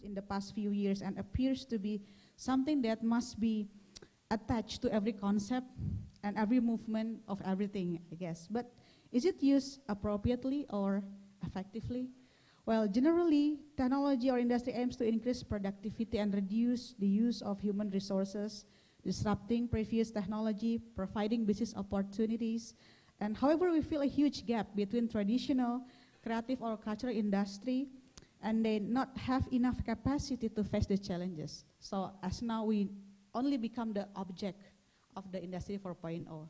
in the past few years and appears to be something that must be attached to every concept and every movement of everything, I guess. But is it used appropriately or effectively? Well, generally, technology or industry aims to increase productivity and reduce the use of human resources, disrupting previous technology, providing business opportunities. And however, we feel a huge gap between traditional creative or cultural industry and they not have enough capacity to face the challenges. So as now we only become the object of the Industry 4.0,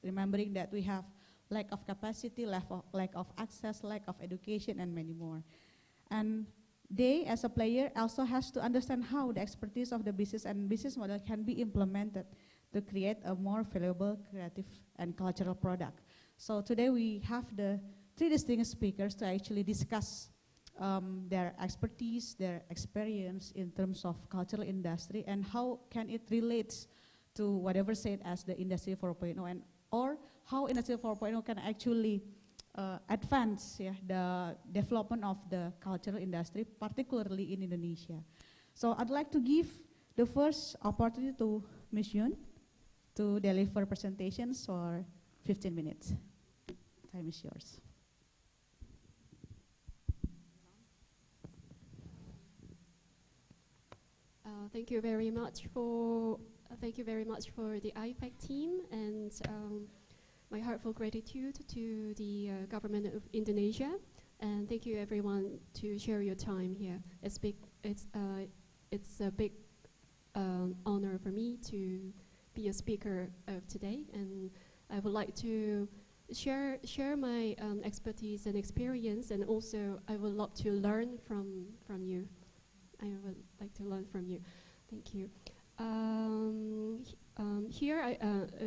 remembering that we have lack of capacity, lack of access, lack of education, and many more. And they, as a player, also has to understand how the expertise of the business and business model can be implemented to create a more valuable, creative, and cultural product. So today we have the three distinguished speakers to actually discuss their expertise, their experience in terms of cultural industry, and how can it relate to whatever said as the Industry 4.0, and or how Industry 4.0 can actually advance the development of the cultural industry, particularly in Indonesia. So I'd like to give the first opportunity to Ms. Yun to deliver presentations for 15 minutes. Time is yours. Thank you very much for the IFAC team, and my heartfelt gratitude to the government of Indonesia, and thank you everyone to share your time here. It's a big honor for me to be a speaker of today, and I would like to share my expertise and experience, and also I would love to learn from you. I would like to learn from you. Thank you.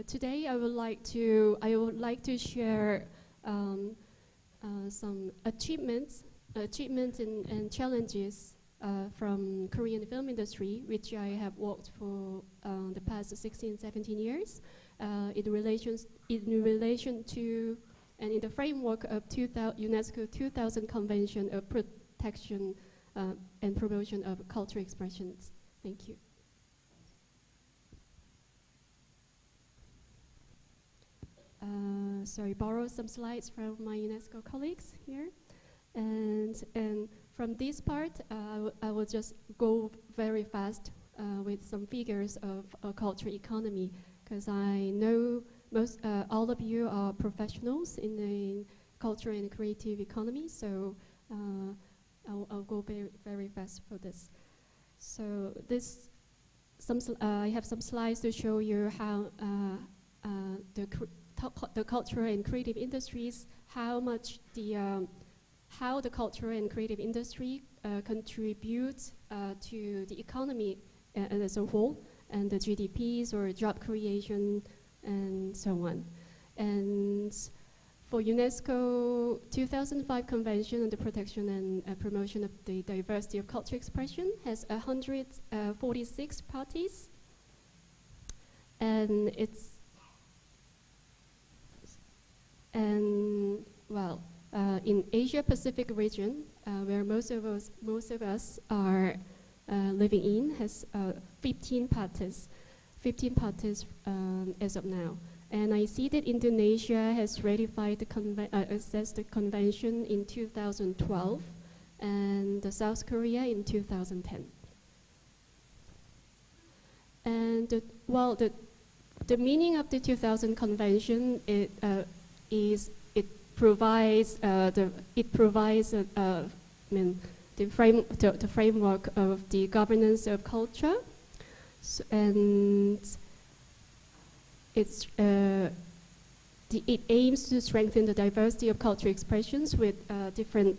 Today I would like to share some achievements and challenges from Korean film industry, which I have worked for the past 16, 17 years, in relation to and in the framework of UNESCO 2000 Convention of Protection and Promotion of Cultural Expressions. Thank you. So I borrowed some slides from my UNESCO colleagues here, and from this part, I will just go very fast with some figures of cultural economy, because I know all of you are professionals in the cultural and creative economy, so I'll go very, very fast for this. So I have some slides to show you how the cultural and creative industries, how the cultural and creative industry contributes to the economy as a whole, and the GDPs or job creation and so on. And for UNESCO 2005 Convention on the Protection and Promotion of the Diversity of Cultural Expression has 146 parties, and in Asia Pacific region, where most of us are living in, has 15 parties as of now. And I see that Indonesia has ratified the convention in 2012, and South Korea in 2010. And the meaning of the 2000 convention is it provides the framework of the governance of culture, and it aims to strengthen the diversity of cultural expressions with different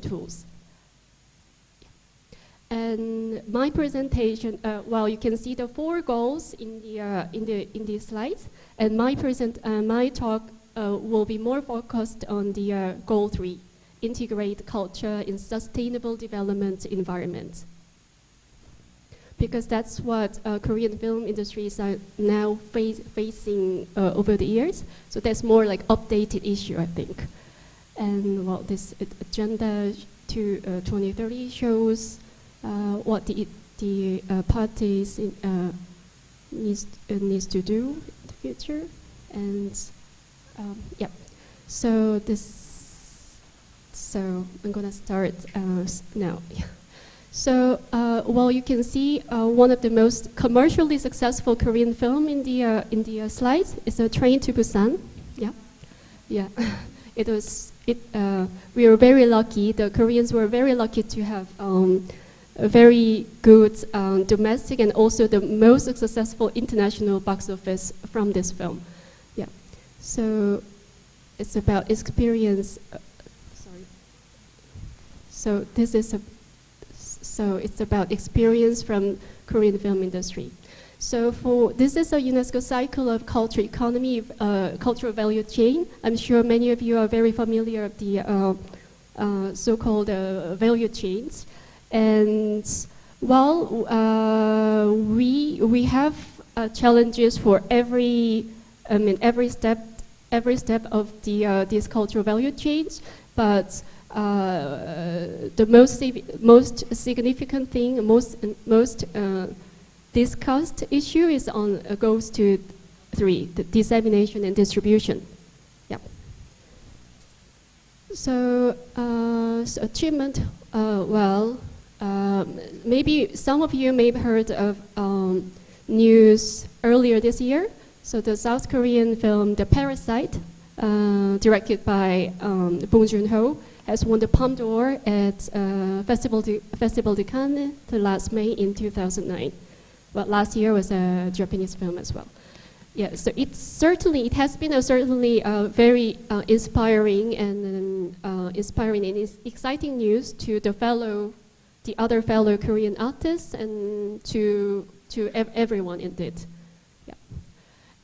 tools. And my presentation, you can see the 4 goals in the slides, and my talk will be more focused on the goal 3, integrate culture in sustainable development environment. Because that's what Korean film industries are now facing over the years. So that's more like updated issue, I think. And this agenda to 2030 shows what the parties needs to do in the future, and yeah. So I'm gonna start now. So, well, you can see one of the most commercially successful Korean film in the slides is a Train to Busan. Yeah, yeah. It was. We were very lucky. The Koreans were very lucky to have a very good domestic and also the most successful international box office from this film. Yeah. So, it's about experience. Sorry. So this is a. So it's about experience from Korean film industry. So this is a UNESCO cycle of culture economy, cultural value chain. I'm sure many of you are very familiar with the so-called value chains. And while we have challenges for every step of these cultural value chains, but the most significant thing, most discussed issue is goes to 3, the dissemination and distribution. Yeah. So, achievement. Well, maybe some of you may have heard of news earlier this year. So the South Korean film *The Parasite*, directed by Bong Joon-ho, has won the Palme d'Or at Festival de Cannes the last May in 2009. Well, last year was a Japanese film as well. Yeah, so it has been certainly very inspiring and exciting news to the other fellow Korean artists and to everyone indeed. Yeah,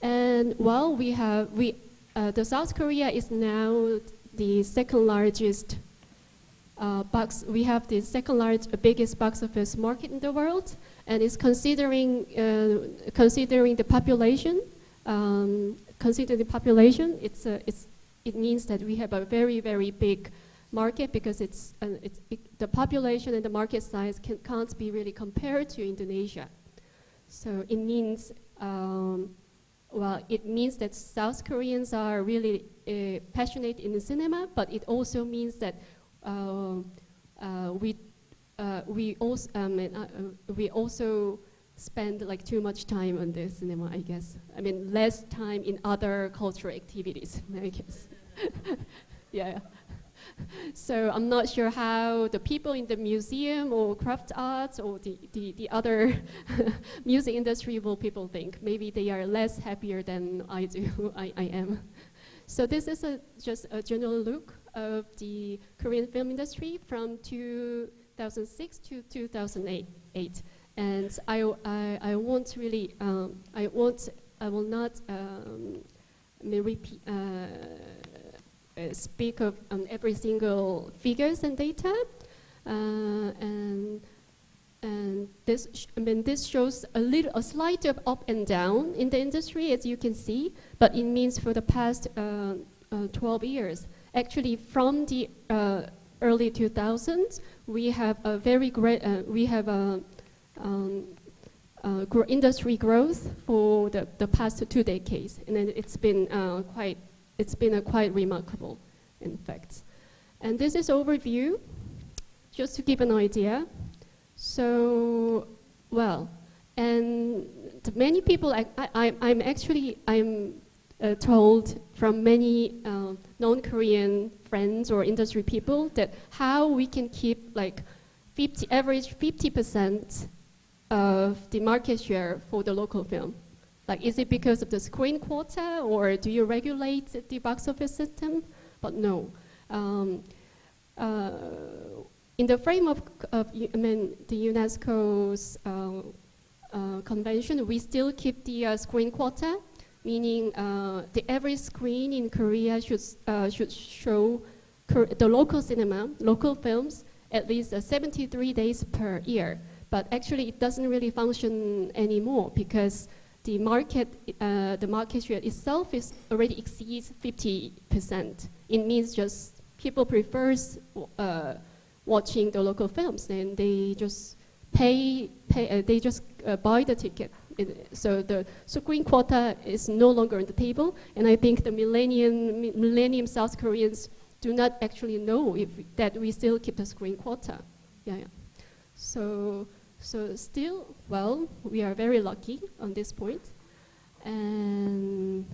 and while the South Korea is now the second largest we have the biggest box office market in the world, and it's considering the population. It means that we have a very, very big market because the population and the market size can't be really compared to Indonesia. So it means it means that South Koreans are really passionate in the cinema, but it also means that we also spend like too much time on the cinema, I guess. I mean, less time in other cultural activities, I guess. Yeah. So I'm not sure how the people in the museum or craft arts or the other music industry will people think. Maybe they are less happier than I am. So this is just a general look of the Korean film industry from 2006 to 2008. And I won't really, I will not repeat, speak of every single figures and data, and this shows a slight of up and down in the industry, as you can see, but it means for the past 12 years. Actually, from the early 2000s, we have a very great, industry growth for the past 2 decades, and then it's been quite remarkable, in fact. And this is overview, just to give an idea. So, well, and many people, I'm told from many non-Korean friends or industry people that how we can keep like average 50% of the market share for the local film. Like, is it because of the screen quota, or do you regulate the box office system? But no. In the frame of the UNESCO's convention, we still keep the screen quota, meaning the average screen in Korea should show the local cinema, local films, at least 73 days per year. But actually, it doesn't really function anymore because the market share itself already exceeds 50%. It means just people prefers watching the local films, then they just they just buy the ticket. So the screen quota is no longer on the table, and I think the millennium South Koreans do not actually know that we still keep the screen quota. Yeah. So still, well, we are very lucky on this point, and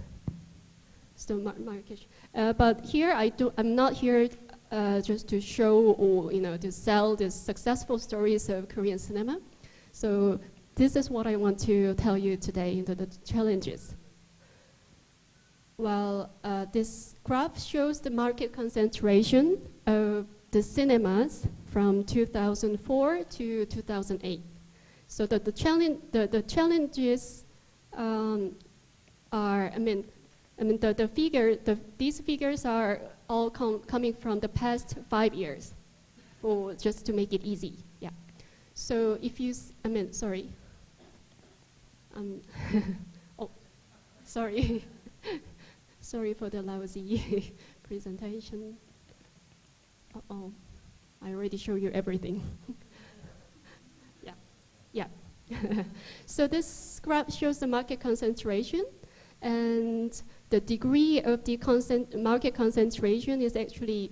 still market. But here I'm not here just to show or to sell the successful stories of Korean cinema. So this is what I want to tell you today, the challenges. Well, this graph shows the market concentration of the cinemas from 2004 to 2008. So the challenges are, these figures are all coming from the past 5 years, just to make it easy. Yeah. So if you, sorry. Oh, sorry. Sorry for the lousy presentation. Uh-oh, I already showed you everything. Yeah. So this graph shows the market concentration, and the degree of the market concentration is actually,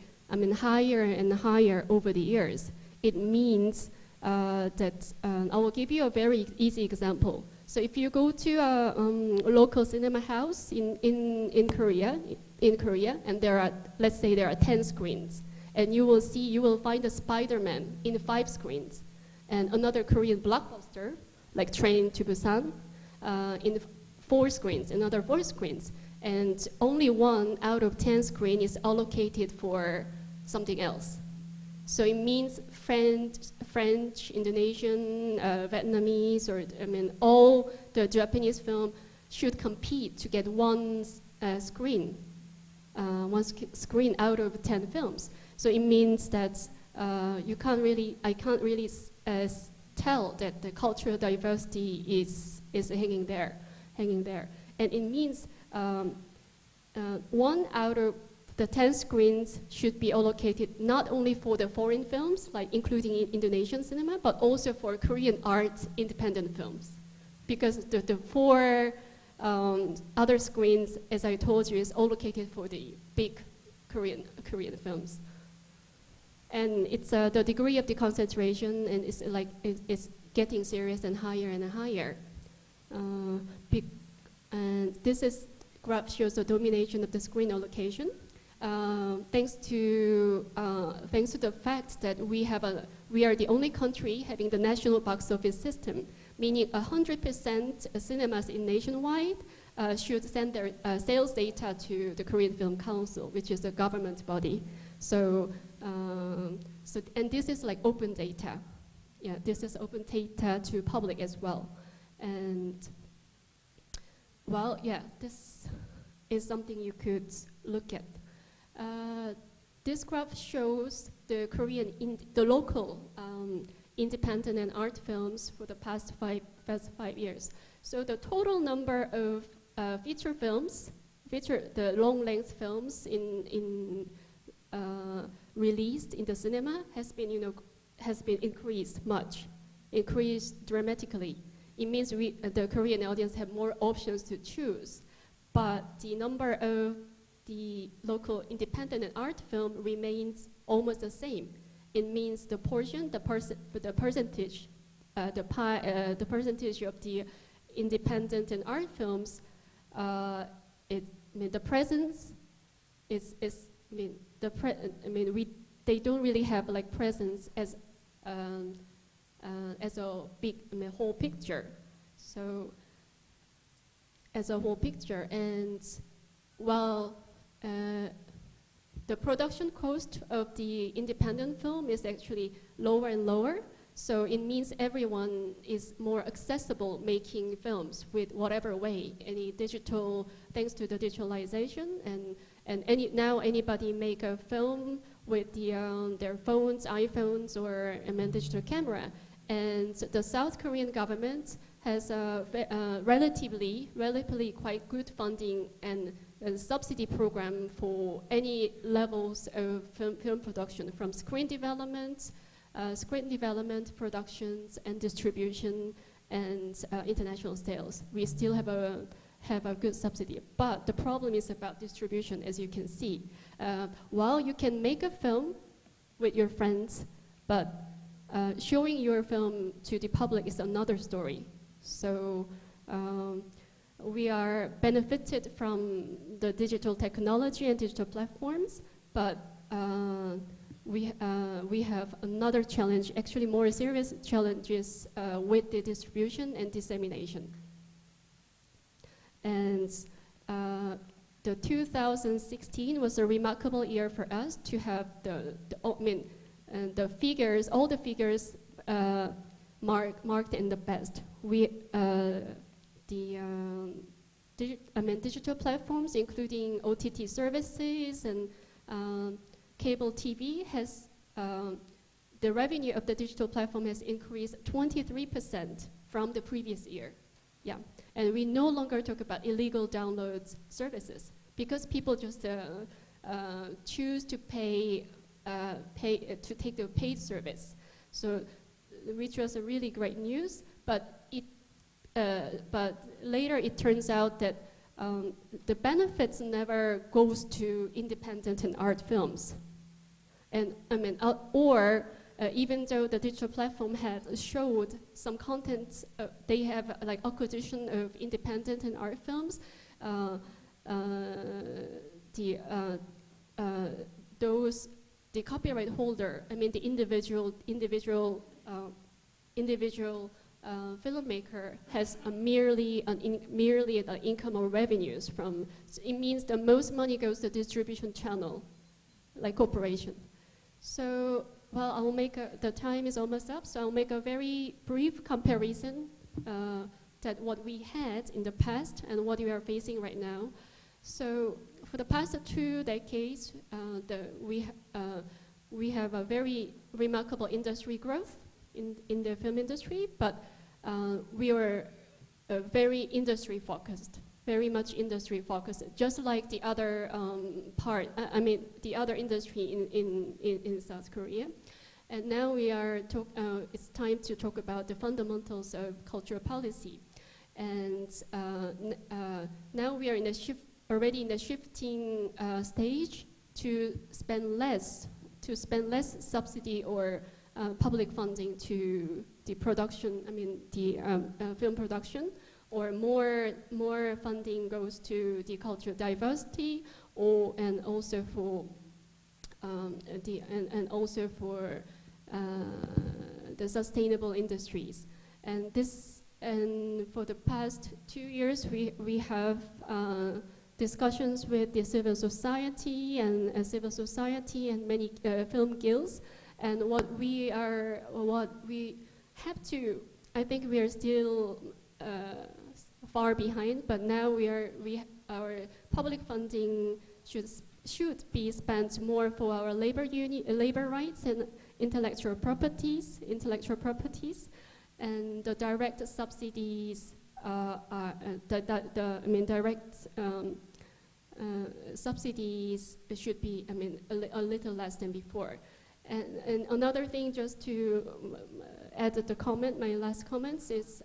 higher and higher over the years. It means that I will give you a very easy example. So if you go to a local cinema house in Korea, and there are, let's say there are 10 screens, and you will find a Spider-Man in 5 screens, and another Korean blockbuster like Train to Busan in 4 screens, another 4 screens, and only 1 out of 10 screen is allocated for something else. So it means French, Indonesian, Vietnamese, or all the Japanese film should compete to get one screen out of 10 films. So it means that I can't really tell that the cultural diversity is hanging there, and it means 1 out of the 10 screens should be allocated not only for the foreign films, like including Indonesian cinema, but also for Korean art independent films. Because the 4 other screens, as I told you, is allocated for the big Korean films. And it's the degree of the concentration, and it's getting serious and higher and higher. And this graph shows the domination of the screen allocation. Thanks to the fact that we are the only country having the national box office system, meaning 100% cinemas in nationwide should send their sales data to the Korean Film Council, which is a government body. And this is like open data. Yeah, this is open data to public as well. And well, yeah, this is something you could look at. This graph shows the local independent and art films for the past five years. So the total number of feature films, the long-length films released in the cinema has been increased dramatically. It means the Korean audience have more options to choose, but the number of the local independent and art film remains almost the same. It means the percentage of the independent and art films, the presence they don't really have like presence as a big whole picture. So as a whole picture, and while the production cost of the independent film is actually lower and lower, so it means everyone is more accessible making films with whatever way, thanks to the digitalization, and now anybody make a film with their phones, iPhones, or digital camera. And the South Korean government has relatively quite good funding and subsidy program for any levels of film production, from screen development, productions, and distribution, and international sales. We still have a good subsidy. But the problem is about distribution, as you can see. While you can make a film with your friends, but showing your film to the public is another story. So we are benefited from the digital technology and digital platforms, but we have another challenge, actually more serious challenges with the distribution and dissemination. And the 2016 was a remarkable year for us to have all the figures marked in the best. Digital platforms, including OTT services and cable TV, has the revenue of the digital platform has increased 23% from the previous year. Yeah, and we no longer talk about illegal downloads services because people just choose to pay to take the paid service. So, which was a really great news, but later it turns out that the benefits never goes to independent and art films. And even though the digital platform has showed some content, they have like acquisition of independent and art films. The copyright holder, the individual filmmaker has merely an income or revenues from. So it means the most money goes to distribution channel, like corporation. So, well, I'll make the time is almost up, so I'll make a very brief comparison that what we had in the past and what we are facing right now. So, for the past 2 decades, we have a very remarkable industry growth in the film industry, but we were very industry focused, very much industry focused, just like the other the other industry in South Korea. And now it's time to talk about the fundamentals of cultural policy. And now we are already in the shifting stage to spend less subsidy or public funding to the production, film production, or more funding goes to the cultural diversity, and also for the sustainable industries. And for the past 2 years, we have discussions with the civil society and many film guilds. And what we have to, I think we are still far behind, but now our public funding should be spent more for our labor rights and intellectual properties, and the direct subsidies subsidies should be a little less than before. And another thing, just to add the comment, my last comments is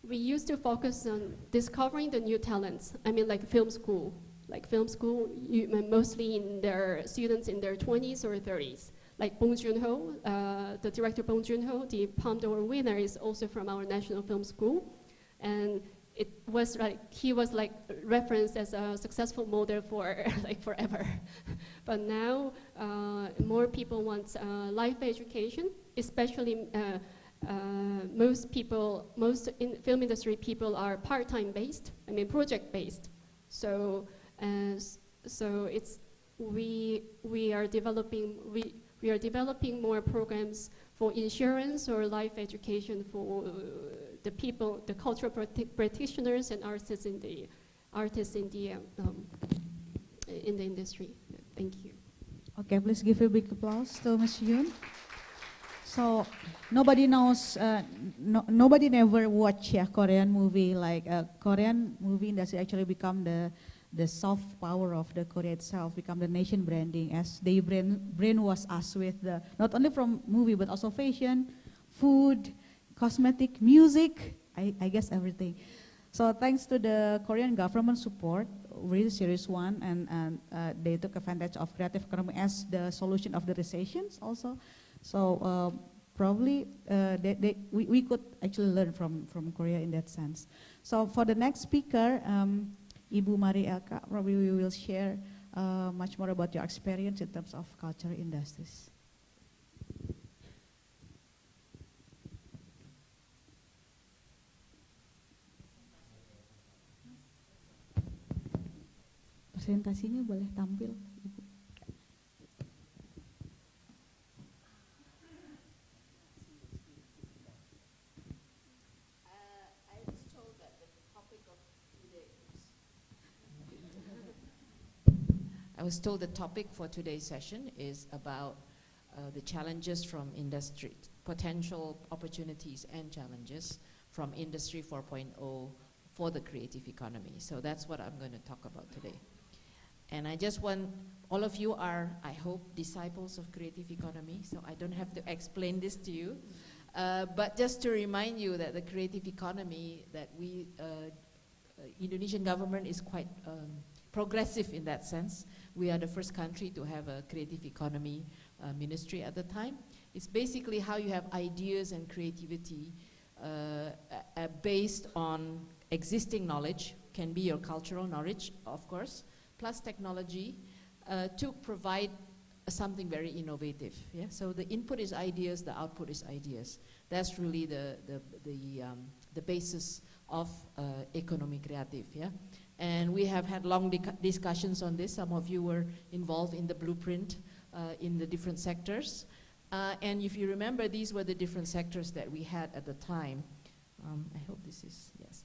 we used to focus on discovering the new talents. Like film school. Mostly in their students in their 20s or 30s. Like Bong Joon-ho, the director Bong Joon-ho, the Palme d'Or winner, is also from our National Film School, and it was he was referenced as a successful model for forever. But now more people want life education, especially most in film industry people are part-time based, project based. So it's we are developing more programs for insurance or life education for the people, the cultural practitioners and artists in the industry. Thank you. Okay, please give a big applause to Ms. Yoon. So nobody knows, nobody never watch Korean movie, like a Korean movie industry actually become the the soft power of the Korea itself become the nation branding, as they brainwash us with the, not only from movie, but also fashion, food, cosmetic, music, I guess everything. So thanks to the Korean government support, really serious one, and they took advantage of creative economy as the solution of the recessions also. So probably we could actually learn from Korea in that sense. So for the next speaker, Ibu Mari Elka, probably we will share much more about your experience in terms of culture industries. Presentasinya boleh tampil, Ibu. I was told the topic for today's session is about the challenges from industry, potential opportunities and challenges from Industry 4.0 for the creative economy. So that's what I'm going to talk about today. And I just want, all of you are, I hope, disciples of creative economy, so I don't have to explain this to you. But just to remind you that the creative economy that Indonesian government is quite progressive in that sense. We are the first country to have a creative economy ministry at the time. It's basically how you have ideas and creativity based on existing knowledge, can be your cultural knowledge, of course, plus technology to provide something very innovative. Yeah? So the input is ideas, the output is ideas. That's really the basis of economy creative. Yeah? And we have had long discussions on this. Some of you were involved in the blueprint in the different sectors. And if you remember, these were the different sectors that we had at the time. I hope this is, yes.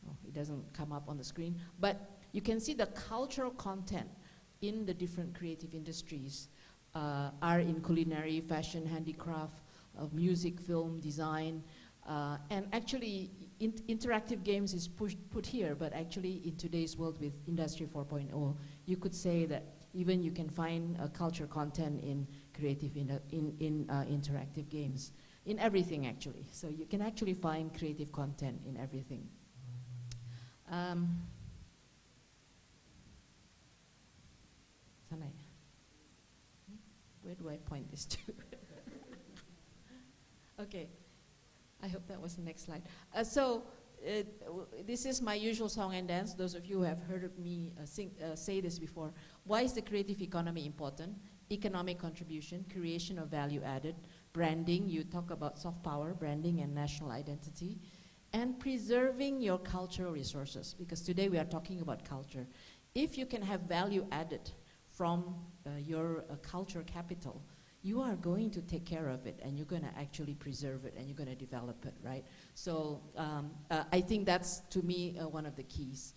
Oh, it doesn't come up on the screen. But you can see the cultural content in the different creative industries are in culinary, fashion, handicraft, music, film, design, and actually interactive games is put here, but actually in today's world with Industry 4.0, you could say that even you can find culture content in creative, in interactive games, in everything actually. So you can actually find creative content in everything. Where do I point this to? Okay. I hope that was the next slide. This is my usual song and dance. Those of you who have heard me say this before. Why is the creative economy important? Economic contribution, creation of value added, branding, you talk about soft power, branding and national identity, and preserving your cultural resources, because today we are talking about culture. If you can have value added from your culture capital, you are going to take care of it and you're going to actually preserve it and you're going to develop it, right? So I think that's, to me, one of the keys.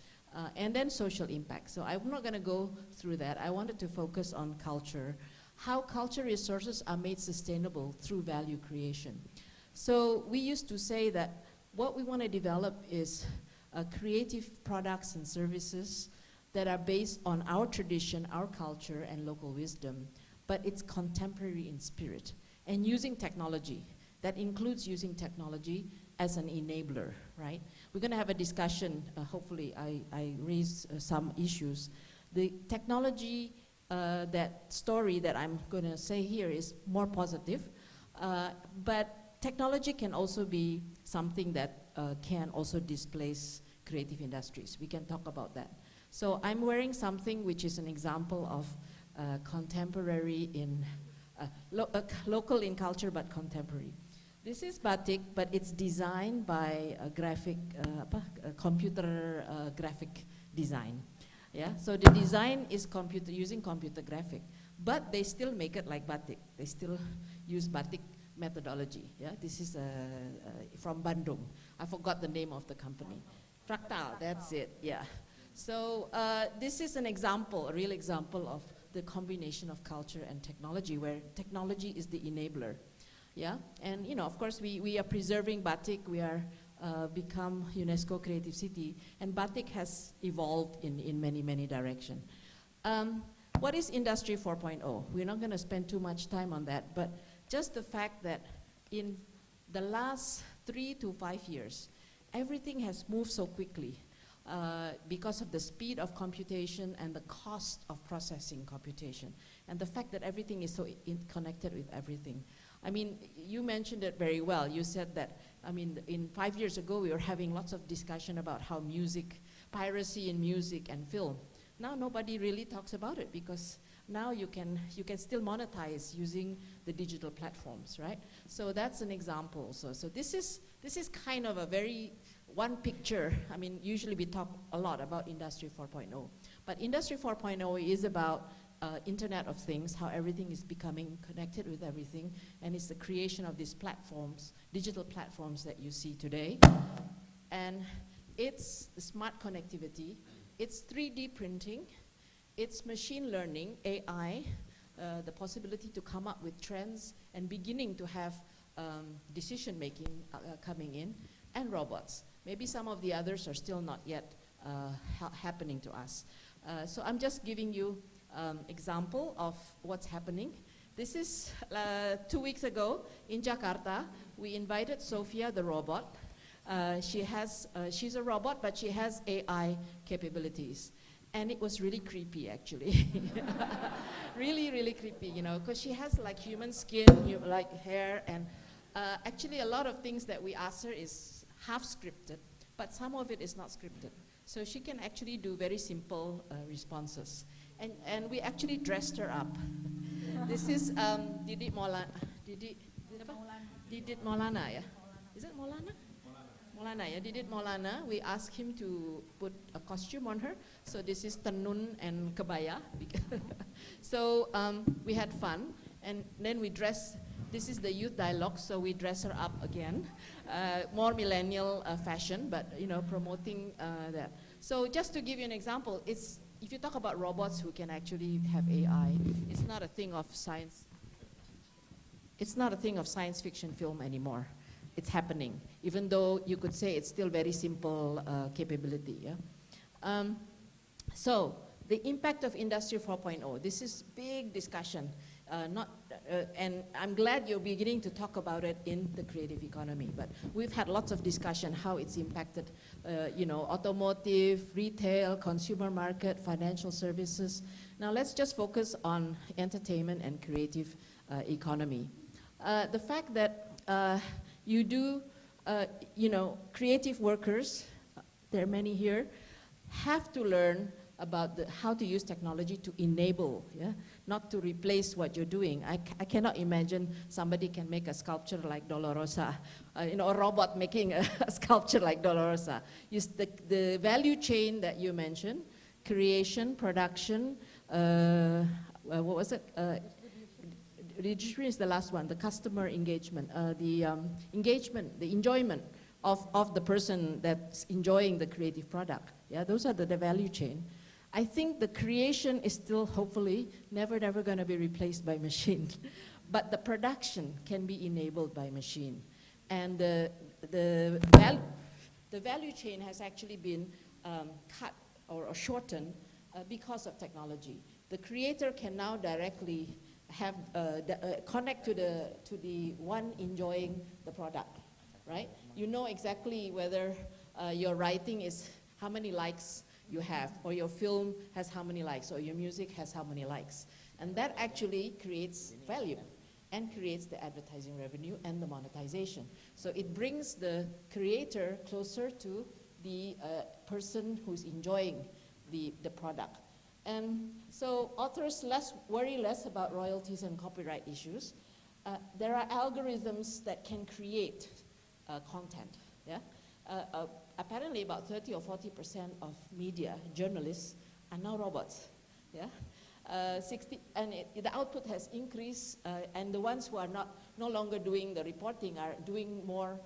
And then social impact. So I'm not going to go through that. I wanted to focus on culture, how culture resources are made sustainable through value creation. So we used to say that what we want to develop is creative products and services that are based on our tradition, our culture, and local wisdom, but it's contemporary in spirit, and using technology. That includes using technology as an enabler, right? We're going to have a discussion, hopefully I raise some issues. The technology, that story that I'm going to say here is more positive, but technology can also be something that can also displace creative industries. We can talk about that. So I'm wearing something which is an example of contemporary in, local in culture but contemporary. This is batik, but it's designed by a graphic, computer graphic design. Yeah, so the design is using computer graphic, but they still make it like batik. They still use batik methodology. Yeah, this is from Bandung. I forgot the name of the company. Fractal, that's it. Yeah. So this is an example, a real example of the combination of culture and technology, where technology is the enabler. Yeah, and of course we are preserving batik, we are become UNESCO Creative City, and Batik has evolved in many, many directions. What is Industry 4.0? We're not going to spend too much time on that, but just the fact that in the last 3 to 5 years, everything has moved so quickly because of the speed of computation and the cost of processing computation, and the fact that everything is so connected with everything. I mean, you mentioned it very well. You said that, I mean, 5 years ago, we were having lots of discussion about how piracy in music and film. Now nobody really talks about it, because now you can still monetize using the digital platforms, right? So that's an example. So this is kind of a very one picture. I mean, usually we talk a lot about Industry 4.0, but Industry 4.0 is about Internet of Things, how everything is becoming connected with everything, and it's the creation of these platforms, digital platforms that you see today. And it's the smart connectivity, it's 3D printing, it's machine learning, AI, the possibility to come up with trends and beginning to have decision making coming in, and robots. Maybe some of the others are still not yet happening to us. So I'm just giving you example of what's happening. This is 2 weeks ago in Jakarta. We invited Sophia the robot. She's a robot, but she has AI capabilities. And it was really creepy, actually. Really, really creepy, you know, because she has like human skin, like hair, and actually a lot of things that we ask her is half scripted, but some of it is not scripted. So she can actually do very simple responses. And we actually dressed her up. This is Didit Maulana. Didit Maulana, yeah? Is it Maulana? Maulana, yeah, Didit Maulana. We asked him to put a costume on her. So this is Tenun and Kebaya. So we had fun. And then we dressed, this is the youth dialogue, so we dress her up again. More millennial fashion, but you know, promoting that. So just to give you an example, if you talk about robots who can actually have AI, it's not a thing of science. It's not a thing of science fiction film anymore. It's happening, even though you could say it's still very simple capability. Yeah? So the impact of Industry 4.0, this is big discussion. And I'm glad you're beginning to talk about it in the creative economy, but we've had lots of discussion how it's impacted, you know, automotive, retail, consumer market, financial services. Now let's just focus on entertainment and creative economy. The fact that you do, you know, creative workers, there are many here, have to learn about how to use technology to enable, yeah? Not to replace what you're doing. I cannot imagine somebody can make a sculpture like Dolorosa, you know, a robot making a sculpture like Dolorosa. The value chain that you mentioned, creation, production, what was it? Distribution is the last one, the customer engagement, the engagement, the enjoyment of the person that's enjoying the creative product. Yeah, those are the value chain. I think the creation is still hopefully never going to be replaced by machine, but the production can be enabled by machine. And the value chain has actually been cut or shortened because of technology. The creator can now directly have connect to the one enjoying the product, right? You know exactly whether your writing is how many likes you have, or your film has how many likes, or your music has how many likes. And that actually creates value and creates the advertising revenue and the monetization. So it brings the creator closer to the person who's enjoying the product. And so authors worry less about royalties and copyright issues. There are algorithms that can create content, yeah? Apparently about 30 or 40% of media, journalists, are now robots, yeah? The output has increased, and the ones who are no longer doing the reporting are doing more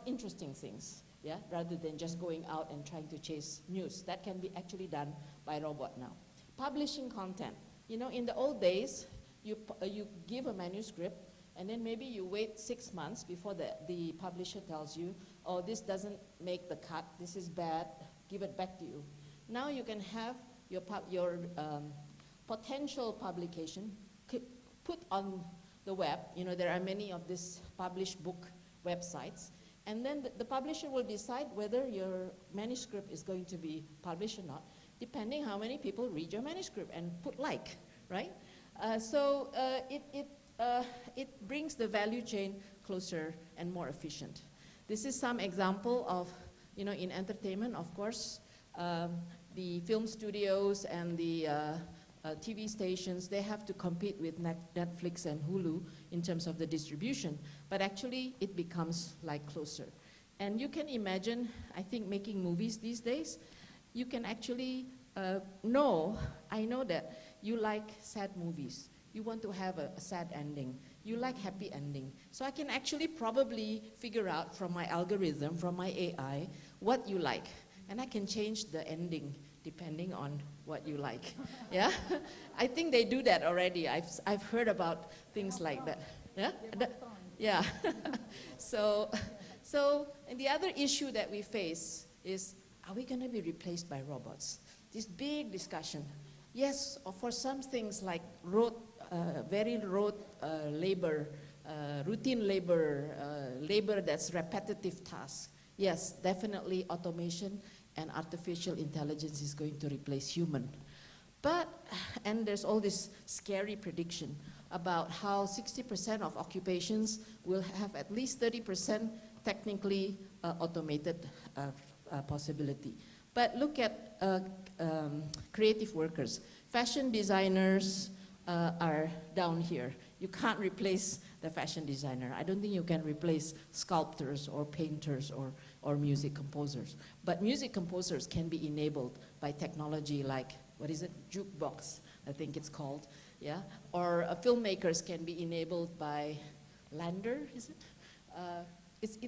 interesting things, yeah, rather than just going out and trying to chase news. That can be actually done by robot now. Publishing content. You know, in the old days, you give a manuscript, and then maybe you wait 6 months before the publisher tells you, oh, this doesn't make the cut, this is bad, give it back to you. Now you can have your potential publication put on the web. You know, there are many of these published book websites. And then the publisher will decide whether your manuscript is going to be published or not, depending how many people read your manuscript and put like, right? It brings the value chain closer and more efficient. This is some example of, you know, in entertainment, of course, the film studios and the TV stations, they have to compete with Netflix and Hulu in terms of the distribution, but actually it becomes like closer. And you can imagine, I think, making movies these days, you can actually I know that you like sad movies. You want to have a sad ending. You like happy ending. So I can actually probably figure out from my algorithm, from my AI, what you like. And I can change the ending depending on what you like. Yeah? I think they do that already. I've heard about things like that. Yeah? Yeah. So, and the other issue that we face is, are we going to be replaced by robots? This big discussion. Yes, for some things like very rote labor, routine labor, labor that's repetitive tasks. Yes, definitely automation and artificial intelligence is going to replace human. But, and there's all this scary prediction about how 60% of occupations will have at least 30% technically automated possibility. But look at creative workers. Fashion designers are down here. You can't replace the fashion designer. I don't think you can replace sculptors or painters or music composers. But music composers can be enabled by technology like, what is it, jukebox, I think it's called, yeah? Or filmmakers can be enabled by Lander, is it?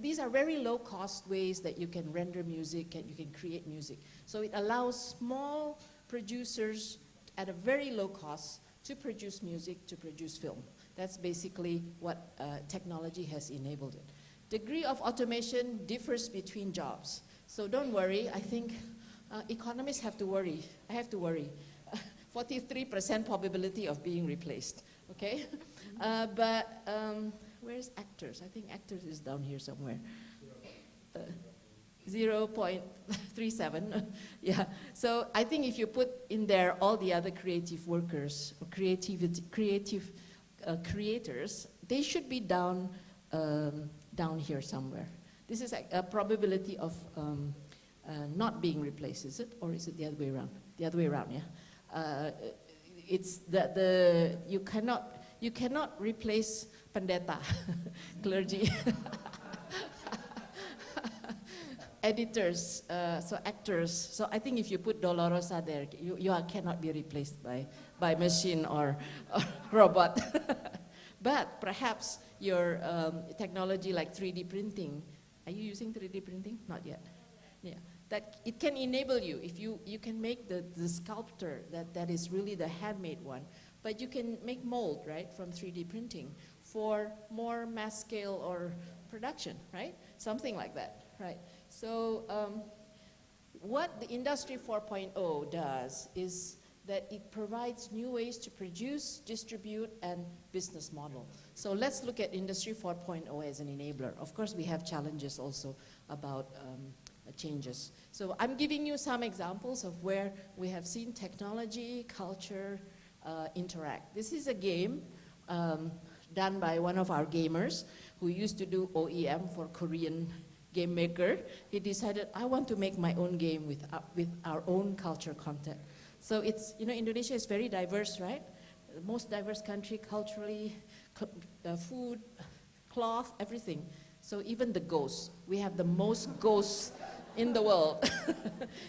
These are very low-cost ways that you can render music and you can create music. So it allows small producers at a very low cost to produce music, to produce film. That's basically what technology has enabled it. Degree of automation differs between jobs. So don't worry, I think economists have to worry. I have to worry. 43% probability of being replaced, okay? Where's actors? I think actors is down here somewhere. 0.37. Yeah. So I think if you put in there all the other creative workers, or creators, they should be down here somewhere. This is a probability of not being replaced, is it? Or is it the other way around? The other way around, yeah. It's you cannot replace pendeta, clergy, editors, so actors. So I think if you put Dolorosa there, you cannot be replaced by machine or robot. But perhaps your technology like 3D printing, are you using 3D printing? Not yet. Yeah. That it can enable you, if you can make the sculptor that is really the handmade one, but you can make mold, right, from 3D printing for more mass scale or production, right? Something like that, right? So what the Industry 4.0 does is that it provides new ways to produce, distribute, and business model. So let's look at Industry 4.0 as an enabler. Of course, we have challenges also about changes. So I'm giving you some examples of where we have seen technology, culture, interact. This is a game done by one of our gamers who used to do OEM for Korean game maker. He decided, I want to make my own game with our own culture content. So it's, you know, Indonesia is very diverse, right? The most diverse country culturally, food, cloth, everything. So even the ghosts, we have the most ghosts in the world.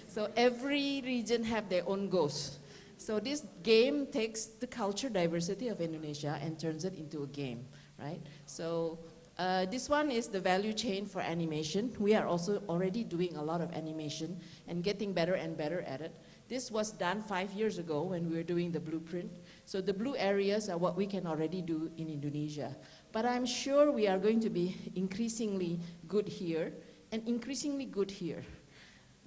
So every region have their own ghosts. So this game takes the culture diversity of Indonesia and turns it into a game, right? So this one is the value chain for animation. We are also already doing a lot of animation and getting better and better at it. This was done 5 years ago when we were doing the blueprint. So the blue areas are what we can already do in Indonesia. But I'm sure we are going to be increasingly good here. and increasingly good here.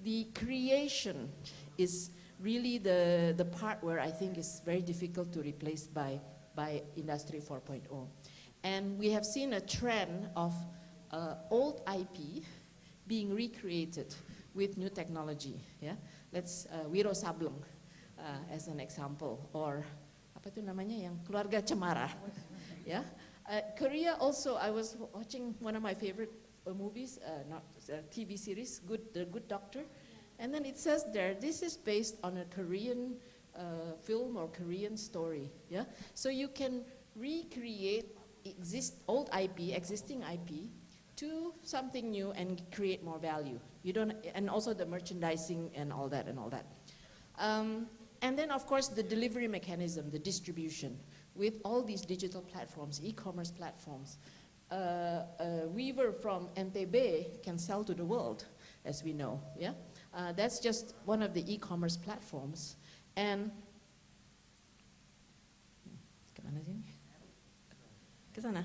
The creation is really the part where I think is very difficult to replace by Industry 4.0. And we have seen a trend of old IP being recreated with new technology. Yeah, let's Wiro Sableng as an example, or apa itu namanya yang keluarga cemara. Yeah, Korea also. I was watching one of my favorite movies, not TV series, The Good Doctor, and then it says there this is based on a Korean film or Korean story. Yeah, so you can recreate old IP, existing IP, to something new and create more value. You don't, and also the merchandising and all that. And then of course the delivery mechanism, the distribution, with all these digital platforms, e-commerce platforms. A weaver from NTB can sell to the world, as we know. Yeah, that's just one of the e-commerce platforms. And kemana sini? Kesana.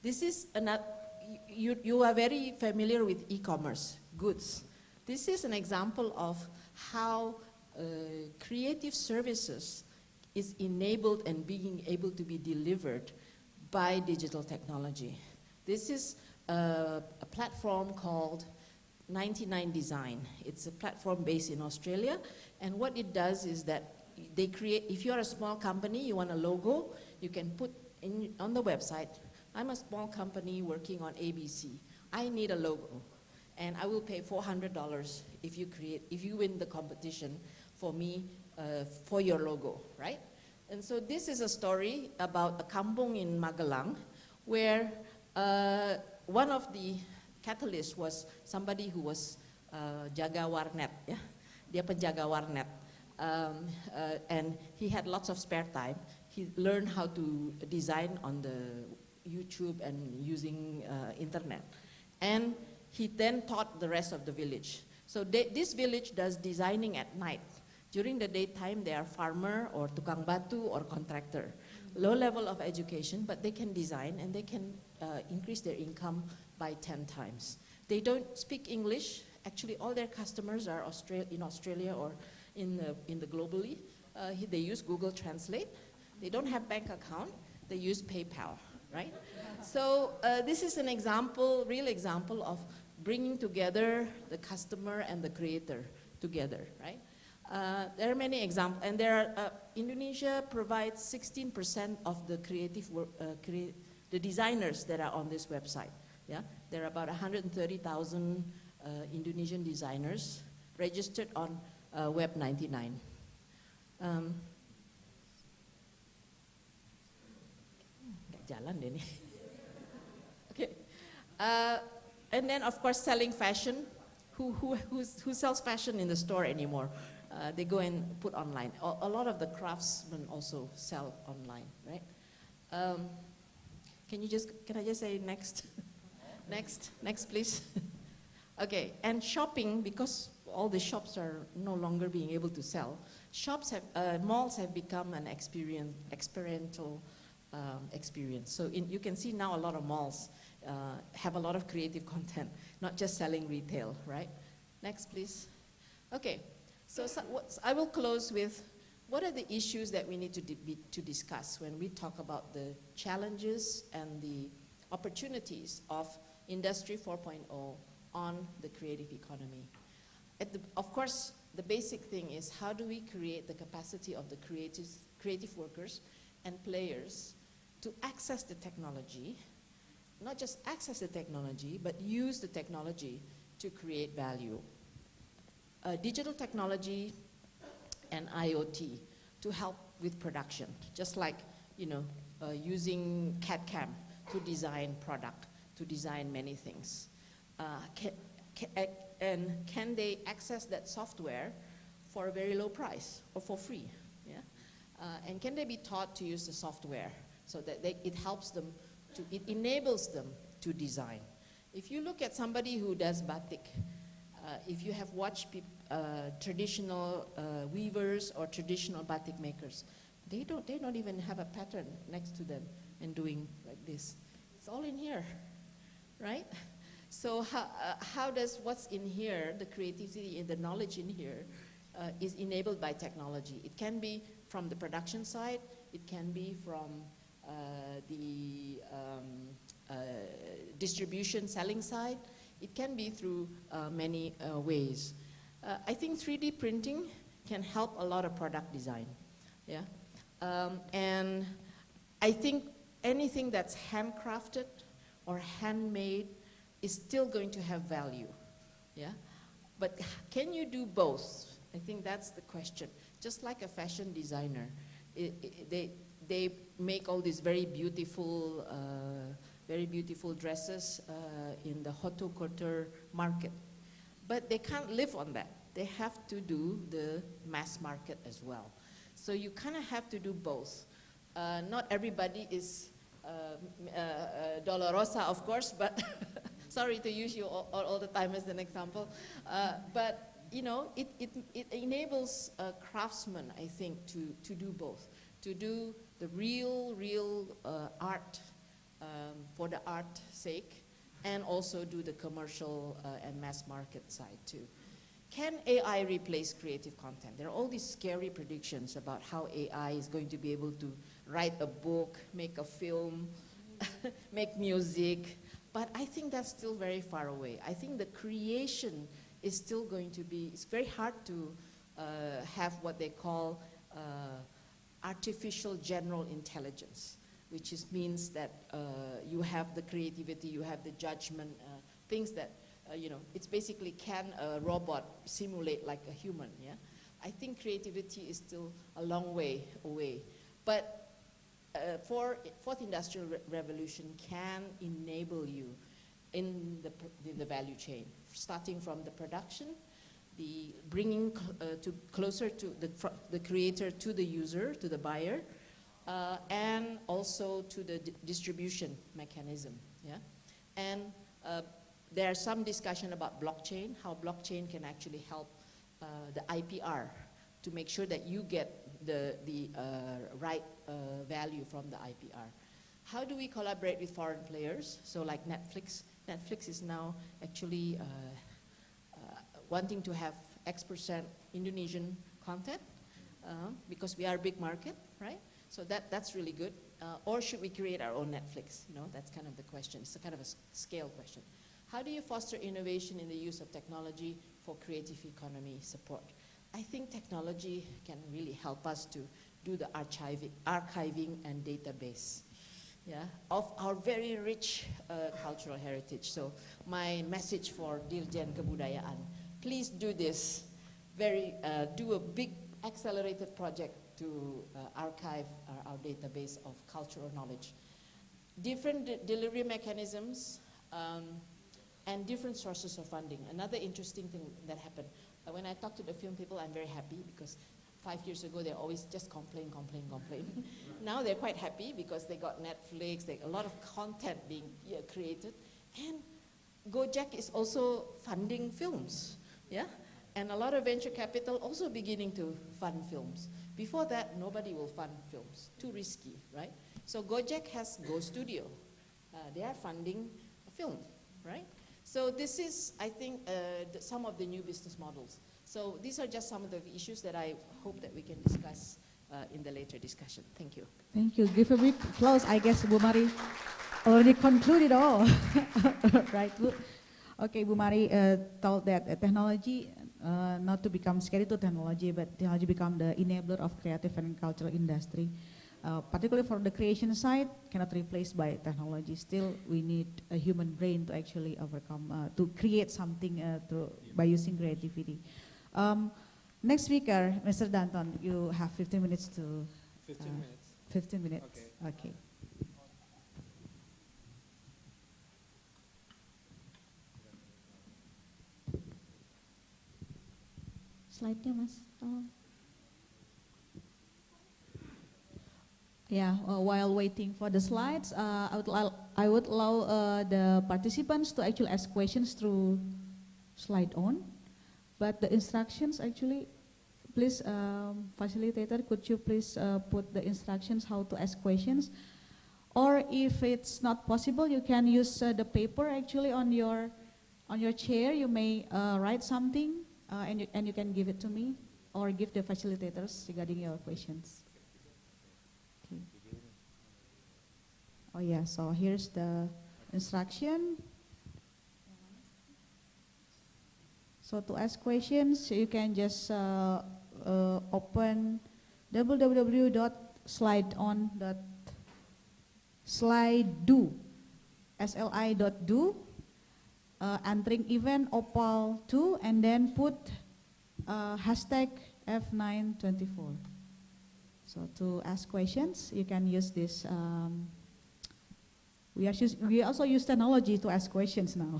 This is another. You are very familiar with e-commerce goods. This is an example of how creative services is enabled and being able to be delivered by digital technology. This is a platform called 99 Design. It's a platform based in Australia, and what it does is that they create, if you're a small company, you want a logo, you can put on the website, I'm a small company working on ABC. I need a logo, and I will pay $400 if you win the competition for me, for your logo, right? And so this is a story about a kampung in Magelang, where one of the catalysts was somebody who was jaga warnet, yeah? Dia penjaga warnet, and he had lots of spare time. He learned how to design on the YouTube and using internet. And he then taught the rest of the village. So this village does designing at night. During the daytime, they are farmer or tukang batu or contractor. Low level of education, but they can design and they can increase their income by 10 times. They don't speak English. Actually, all their customers are in Australia or in the globally. They use Google Translate. They don't have bank account. They use PayPal, right? So this is an example, real example of bringing together the customer and the creator together, right? There are many examples, and Indonesia provides 16% of the creative work, the designers that are on this website. Yeah, there are about 130,000 Indonesian designers registered on Web 99. Jalan deh nih. Okay, and then of course selling fashion. Who sells fashion in the store anymore? They go and put online. A lot of the craftsmen also sell online, right? Can I just say next? Next please. Okay, and shopping, because all the shops are no longer being able to sell, malls have become an experiential experience. So you can see now a lot of malls have a lot of creative content, not just selling retail, right? Next, please. Okay, so I will close with what are the issues that we need to discuss when we talk about the challenges and the opportunities of Industry 4.0 on the creative economy. Of course, the basic thing is how do we create the capacity of the creative workers and players to access the technology, not just access the technology, but use the technology to create value. Digital technology and IoT to help with production, just like using CAD/CAM to design product, to design many things. And can they access that software for a very low price or for free? Yeah? And can they be taught to use the software so that it helps them, it enables them to design? If you look at somebody who does batik, if you have watched traditional weavers or traditional batik makers, they don't even have a pattern next to them and doing like this. It's all in here. right? So how does what's in here, the creativity and the knowledge in here, is enabled by technology? It can be from the production side, it can be from the distribution, selling side, it can be through many ways. I think 3D printing can help a lot of product design, yeah? And I think anything that's handcrafted or handmade is still going to have value, yeah? But can you do both? I think that's the question. Just like a fashion designer, they make all these very beautiful dresses in the haute couture market, but they can't live on that. They have to do the mass market as well. So you kind of have to do both. Not everybody is Dolorosa, of course, but sorry to use you all the time as an example. But you know, it enables craftsmen, I think, to do both. To do the real art for the art's sake, and also do the commercial and mass market side too. Can AI replace creative content? There are all these scary predictions about how AI is going to be able to write a book, make a film, make music, but I think that's still very far away. I think the creation is still going to be, it's very hard to have what they call artificial general intelligence, which means that you have the creativity, you have the judgment, things that, you know, it's basically, can a robot simulate like a human, yeah? I think creativity is still a long way away. But fourth industrial revolution can enable you in the value chain, starting from the production, the bringing closer to the creator to the user, to the buyer, and also to the distribution mechanism, yeah? And there's some discussion about blockchain, how blockchain can actually help the IPR to make sure that you get the right value from the IPR. How do we collaborate with foreign players? So like Netflix. Netflix is now actually wanting to have X% Indonesian content because we are a big market, right? So that's really good. Or should we create our own Netflix? You know, that's kind of the question. It's a kind of a scale question. How do you foster innovation in the use of technology for creative economy support? I think technology can really help us to do the archiving and database, yeah, of our very rich cultural heritage. So my message for Dirjen Kebudayaan, please do this. Do a big accelerated project to archive our database of cultural knowledge. Different delivery mechanisms and different sources of funding. Another interesting thing that happened, when I talk to the film people, I'm very happy because 5 years ago, they always just complain. Now they're quite happy because they got Netflix, a lot of content being created. And Gojek is also funding films, yeah? And a lot of venture capital also beginning to fund films. Before that, nobody will fund films, too risky, right? So Gojek has Go Studio. They are funding a film, right? So this is, I think, some of the new business models. So these are just some of the issues that I hope that we can discuss in the later discussion. Thank you. Thank you. Give a big applause. I guess Bu Mari already concluded all. Right. Okay, Bu Mari told that technology, not to become scary to technology, but technology become the enabler of creative and cultural industry. Particularly for the creation side, cannot replace by technology. Still, we need a human brain to actually overcome, to create something by using creativity. Next speaker, Mr. Danton, you have 15 minutes to... 15 minutes? 15 minutes, okay. Slide-nya, Mas. Tolong. Yeah, while waiting for the slides, I would allow the participants to actually ask questions through slide on, but the instructions actually, please, facilitator, could you please put the instructions how to ask questions? Or if it's not possible, you can use the paper actually on your chair. You may write something and you can give it to me or give the facilitators regarding your questions. Okay. Oh yeah, so here's the instruction. So to ask questions, you can just open www.slideon.slido, sli.do, entering event Opal 2, and then put hashtag F924. So to ask questions, you can use this. We also use technology to ask questions now.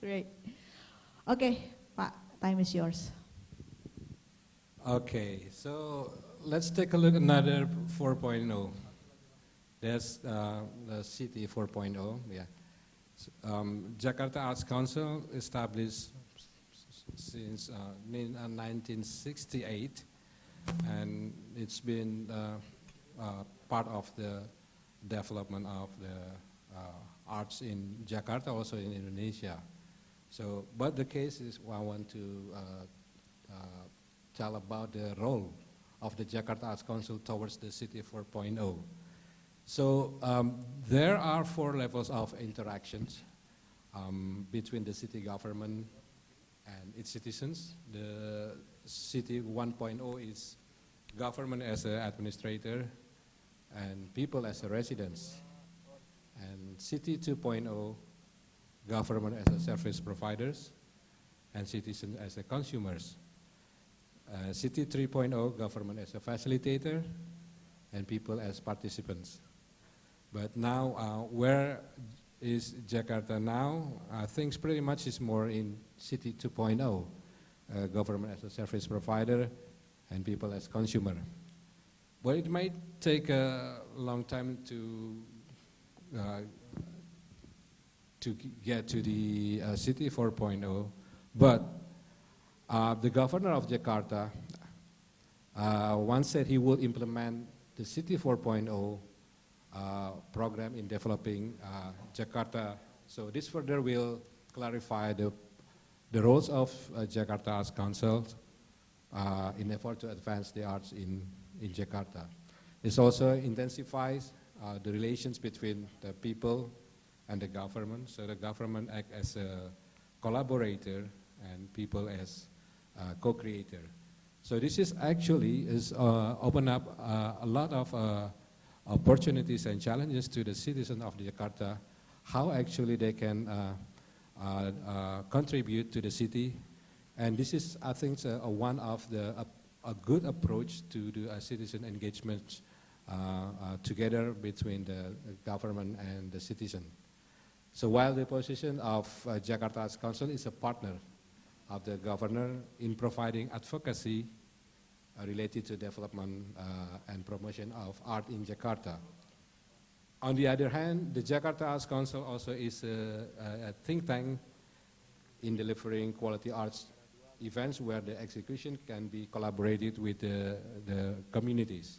Great. Okay, Pak, time is yours. Okay, so let's take a look at another 4.0. That's the City 4.0. Yeah. Jakarta Arts Council established since 1968, and it's been part of the development of the arts in Jakarta, also in Indonesia. So, but the case is I want to tell about the role of the Jakarta Arts Council towards the City 4.0. So there are 4 levels of interactions between the city government and its citizens. The City 1.0 is government as an administrator and people as a residents. And City 2.0, government as a service providers and citizens as a consumers. City 3.0, government as a facilitator and people as participants. But now, where is Jakarta now? Things pretty much is more in City 2.0, government as a service provider and people as consumer. But it might take a long time to get to the City 4.0, but the governor of Jakarta once said he will implement the City 4.0 program in developing Jakarta. So this further will clarify the roles of Jakarta Arts Council in effort to advance the arts in Jakarta. This also intensifies the relations between the people and the government. So the government act as a collaborator and people as co-creator. So this is actually open up a lot of opportunities and challenges to the citizens of Jakarta, how actually they can contribute to the city. And this is, I think, one of a good approach to do a citizen engagement together between the government and the citizen. So while the position of Jakarta Arts Council is a partner of the governor in providing advocacy related to development and promotion of art in Jakarta. On the other hand, the Jakarta Arts Council also is a think tank in delivering quality arts events where the execution can be collaborated with the communities.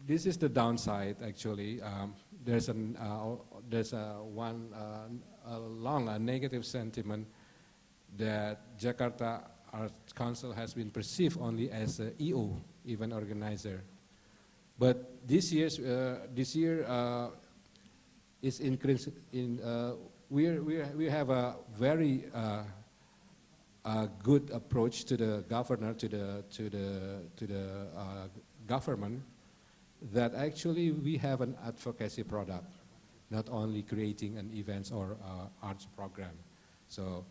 This is the downside, actually. There's a negative sentiment that Jakarta Arts Council has been perceived only as an EO, event organizer. But this year is increasing. We have a very good approach to the governor, to the government, that actually we have an advocacy product, not only creating an events or arts program. So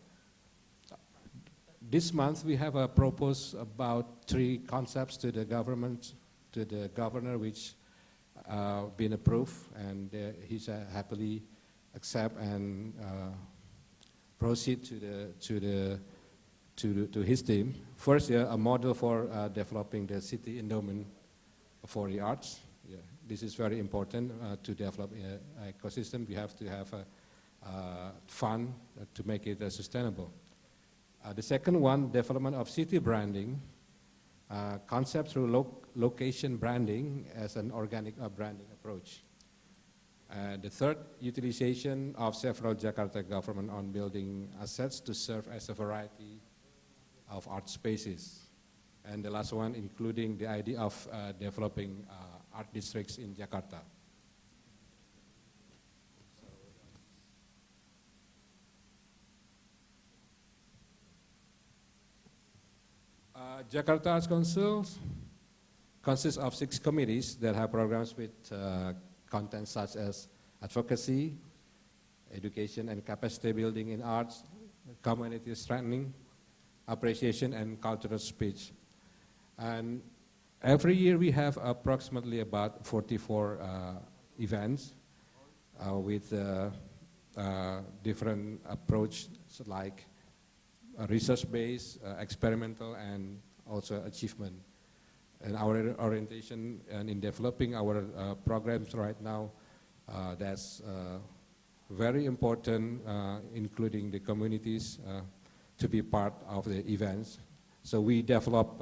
this month we have proposed about 3 concepts to the government, to the governor, which been approved, and he's happily accept and proceed to his team. First, a model for developing the city endowment for the arts. Yeah, this is very important to develop an ecosystem. We have to have a fund to make it sustainable. The second one, development of city branding. concept through location branding as an organic branding approach. The third, utilization of several Jakarta government-owned building assets to serve as a variety of art spaces. And the last one, including the idea of developing art districts in Jakarta. Jakarta Arts Council consists of 6 committees that have programs with content such as advocacy, education and capacity building in arts, community strengthening, appreciation and cultural speech. And every year we have approximately about 44 events with different approach like research-based, experimental, and also achievement. And our orientation and in developing our programs right now, that's very important, including the communities to be part of the events. So we develop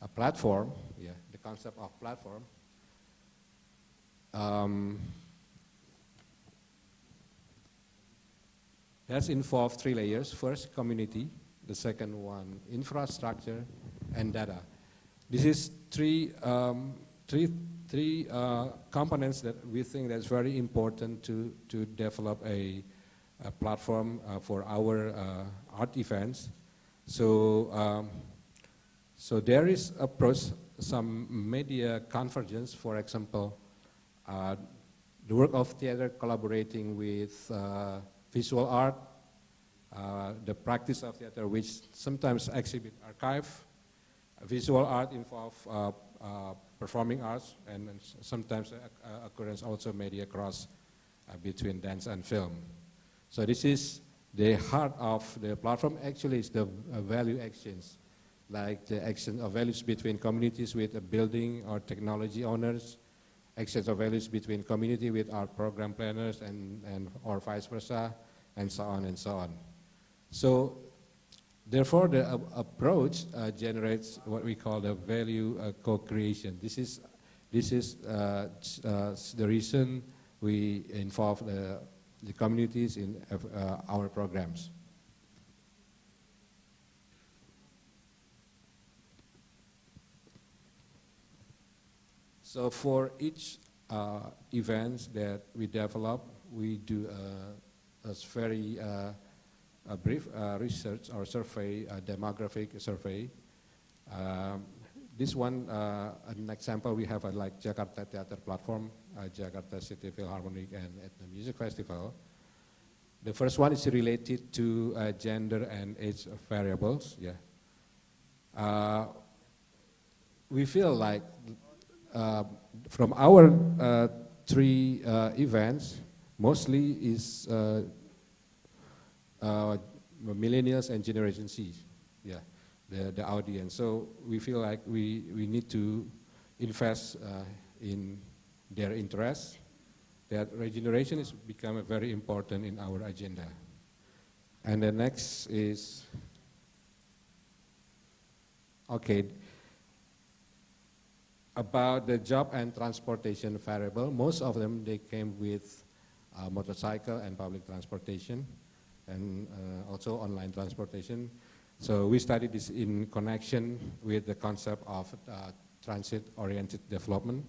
a platform, the concept of platform. That's involved 3 layers. First, community. The second one, infrastructure and data. This is three components that we think that's very important to develop a platform for our art events. So, so there is approach some media convergence. For example, the work of theater collaborating with visual art, the practice of theater, which sometimes exhibit archive. Visual art involve performing arts, and sometimes occurrence also media cross between dance and film. So this is the heart of the platform. Actually, is the value exchange, like the exchange of values between communities with a building or technology owners, exchange of values between community with our program planners and or vice versa, and so on and so on. So therefore the approach generates what we call the value co-creation. This is the reason we involve the communities in our programs. So for each events that we develop, we do a very brief research or survey, demographic survey. This one, an example, we have like Jakarta Theater Platform, Jakarta City Philharmonic and Ethno Music Festival. The first one is related to gender and age variables. Yeah. We feel like from our 3 events, mostly is millennials and Generation Z, yeah, the audience. So we feel like we need to invest in their interests. That regeneration is become very important in our agenda. And the next is, okay, about the job and transportation variable. Most of them, they came with motorcycle and public transportation, and also online transportation. So we studied this in connection with the concept of transit-oriented development.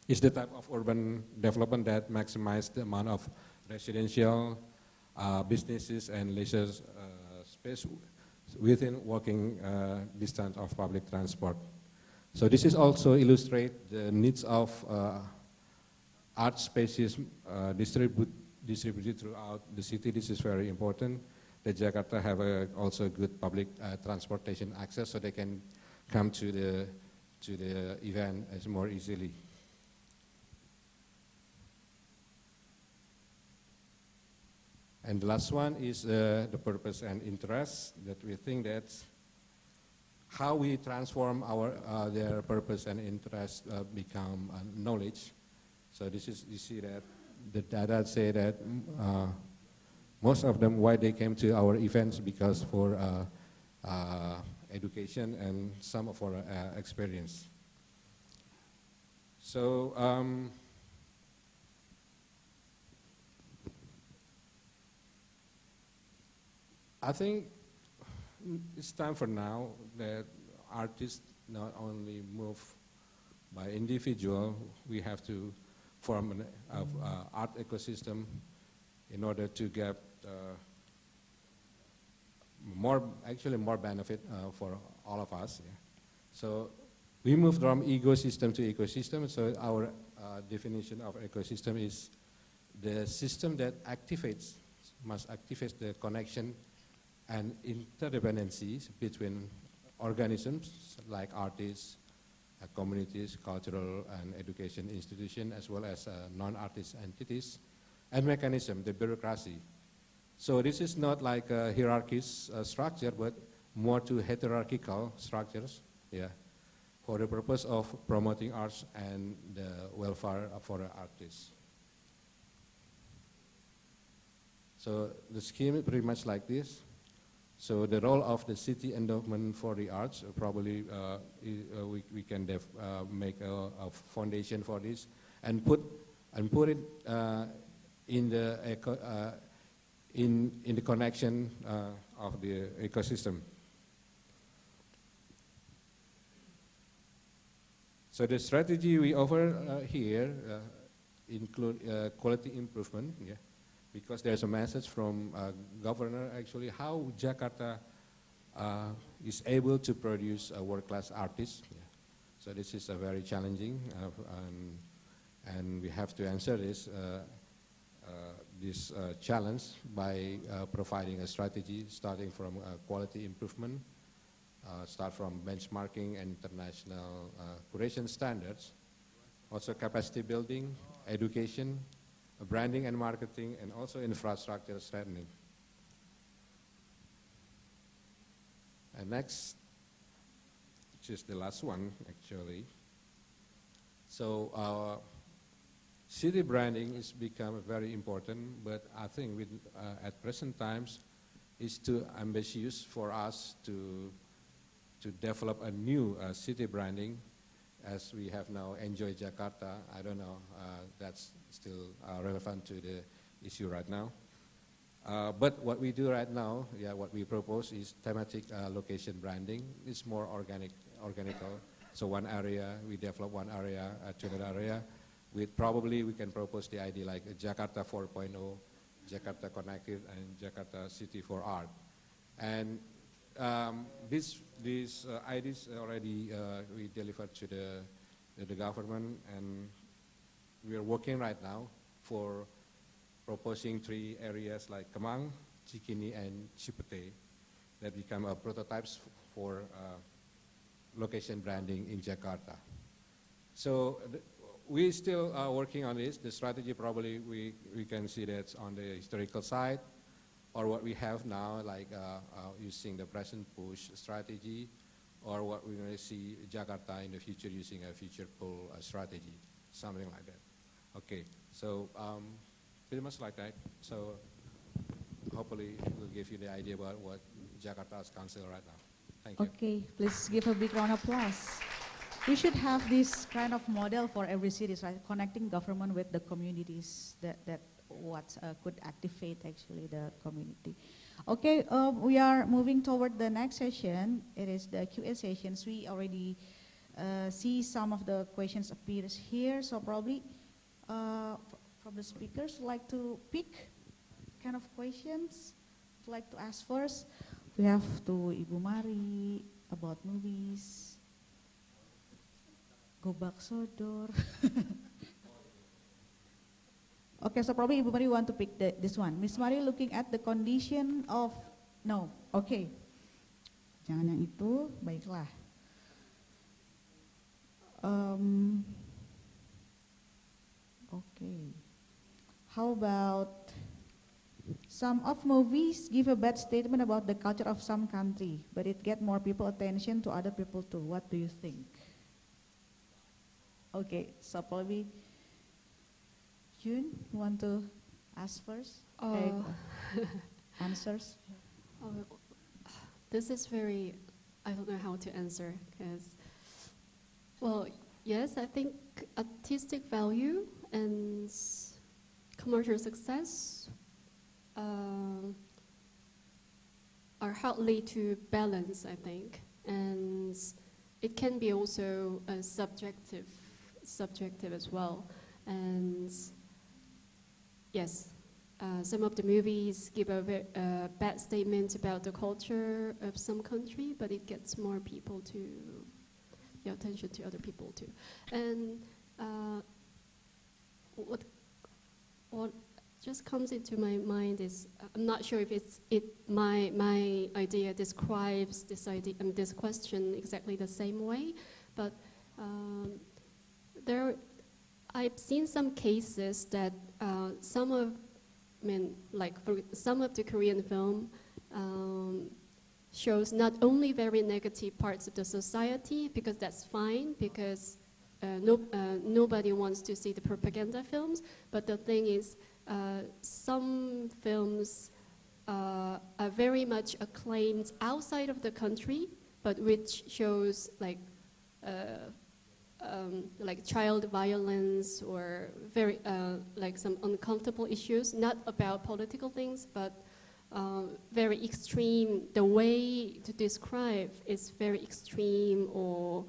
It's the type of urban development that maximizes the amount of residential, businesses and leisure space within walking distance of public transport. So this is also illustrate the needs of art spaces distributed throughout the city. This is very important. That Jakarta have also good public transportation access, so they can come to the event as more easily. And the last one is the purpose and interest, that we think that's how we transform their purpose and interest become knowledge. So this is, you see that the data say that most of them, why they came to our events, because for education and some of our experience. So I think it's time for now that artists not only move by individual, we have to form an art ecosystem in order to get more benefit for all of us. Yeah. So we moved from ecosystem to ecosystem. So our definition of ecosystem is the system that must activate the connection and interdependencies between organisms like artists, communities, cultural and education institutions, as well as non-artist entities, and mechanism, the bureaucracy. So this is not like a hierarchy structure, but more to hierarchical structures, yeah, for the purpose of promoting arts and the welfare for the artists. So the scheme is pretty much like this. So the role of the city endowment for the arts, probably we can make a foundation for this and put it in the connection of the ecosystem. So the strategy we offer here include quality improvement, yeah, because there's a message from governor actually how Jakarta is able to produce a world-class artist. Yeah. So this is a very challenging, and we have to answer this challenge by providing a strategy starting from quality improvement, start from benchmarking and international curation standards, also capacity building, education, branding and marketing, and also infrastructure strengthening. And next, which is the last one actually. So city branding is become very important, but I think with, at present times it's too ambitious for us to develop a new city branding as we have now Enjoy Jakarta. I don't know, that's still relevant to the issue right now. But what we do right now, yeah, what we propose is thematic location branding. It's more organical. So one area, we develop one area to another area. Probably we can propose the idea like Jakarta 4.0, Jakarta Connected, and Jakarta City for Art. And these ideas already we delivered to the government, and we are working right now for proposing 3 areas like Kemang, Cikini, and Cipete that become prototypes for location branding in Jakarta. So we still are working on this. The strategy probably we can see that's on the historical side, or what we have now, like using the present push strategy, or what we're going to see Jakarta in the future using a future pull strategy, something like that. Okay, so pretty much like that. So hopefully it will give you the idea about what Jakarta Arts Council right now. Thank you. Okay, please give a big round of applause. We should have this kind of model for every city, right? Connecting government with the communities that what could activate actually the community. Okay, we are moving toward the next session. It is the Q&A sessions. We already see some of the questions appears here, so probably from the speakers like to pick kind of questions like to ask first. We have to Ibu Mari about movies. Gobak Sodor. Okay, so probably Ibu Mari want to pick this one. Miss Mari looking at the condition of, no, okay. Jangan yang itu, baiklah. Okay. How about some of movies give a bad statement about the culture of some country, but it get more people attention to other people too. What do you think? Okay, so probably June, you want to ask first? Answers? This is very, I don't know how to answer because, well, yes, I think artistic value and commercial success are hardly to balance, I think, and it can be also subjective as well. And yes, some of the movies give a bad statement about the culture of some country, but it gets more people to pay attention to other people too. And what just comes into my mind is I'm not sure if my idea describes this question exactly the same way, but I've seen some cases that some of the Korean film shows not only very negative parts of the society, because that's fine, because nobody wants to see the propaganda films, but the thing is, some films are very much acclaimed outside of the country, but which shows like child violence or very like some uncomfortable issues, not about political things, but very extreme. The way to describe is very extreme or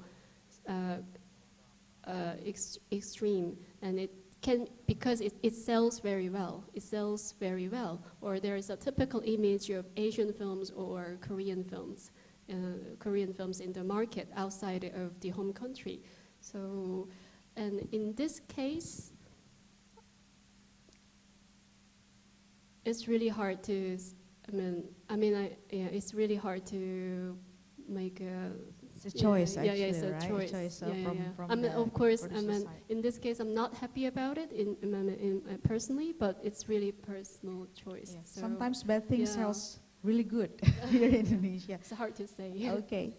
extreme, and it can, because it sells very well. It sells very well. Or there is a typical image of Asian films or Korean films in the market outside of the home country. So, and in this case, it's really hard to. It's really hard to make a. It's a choice, yeah, actually, it's a right? choice. A choice From of course, in this case, I'm not happy about it personally, but it's really personal choice. Yes. So Sometimes bad things sells really good here in Indonesia. it's hard to say. Okay.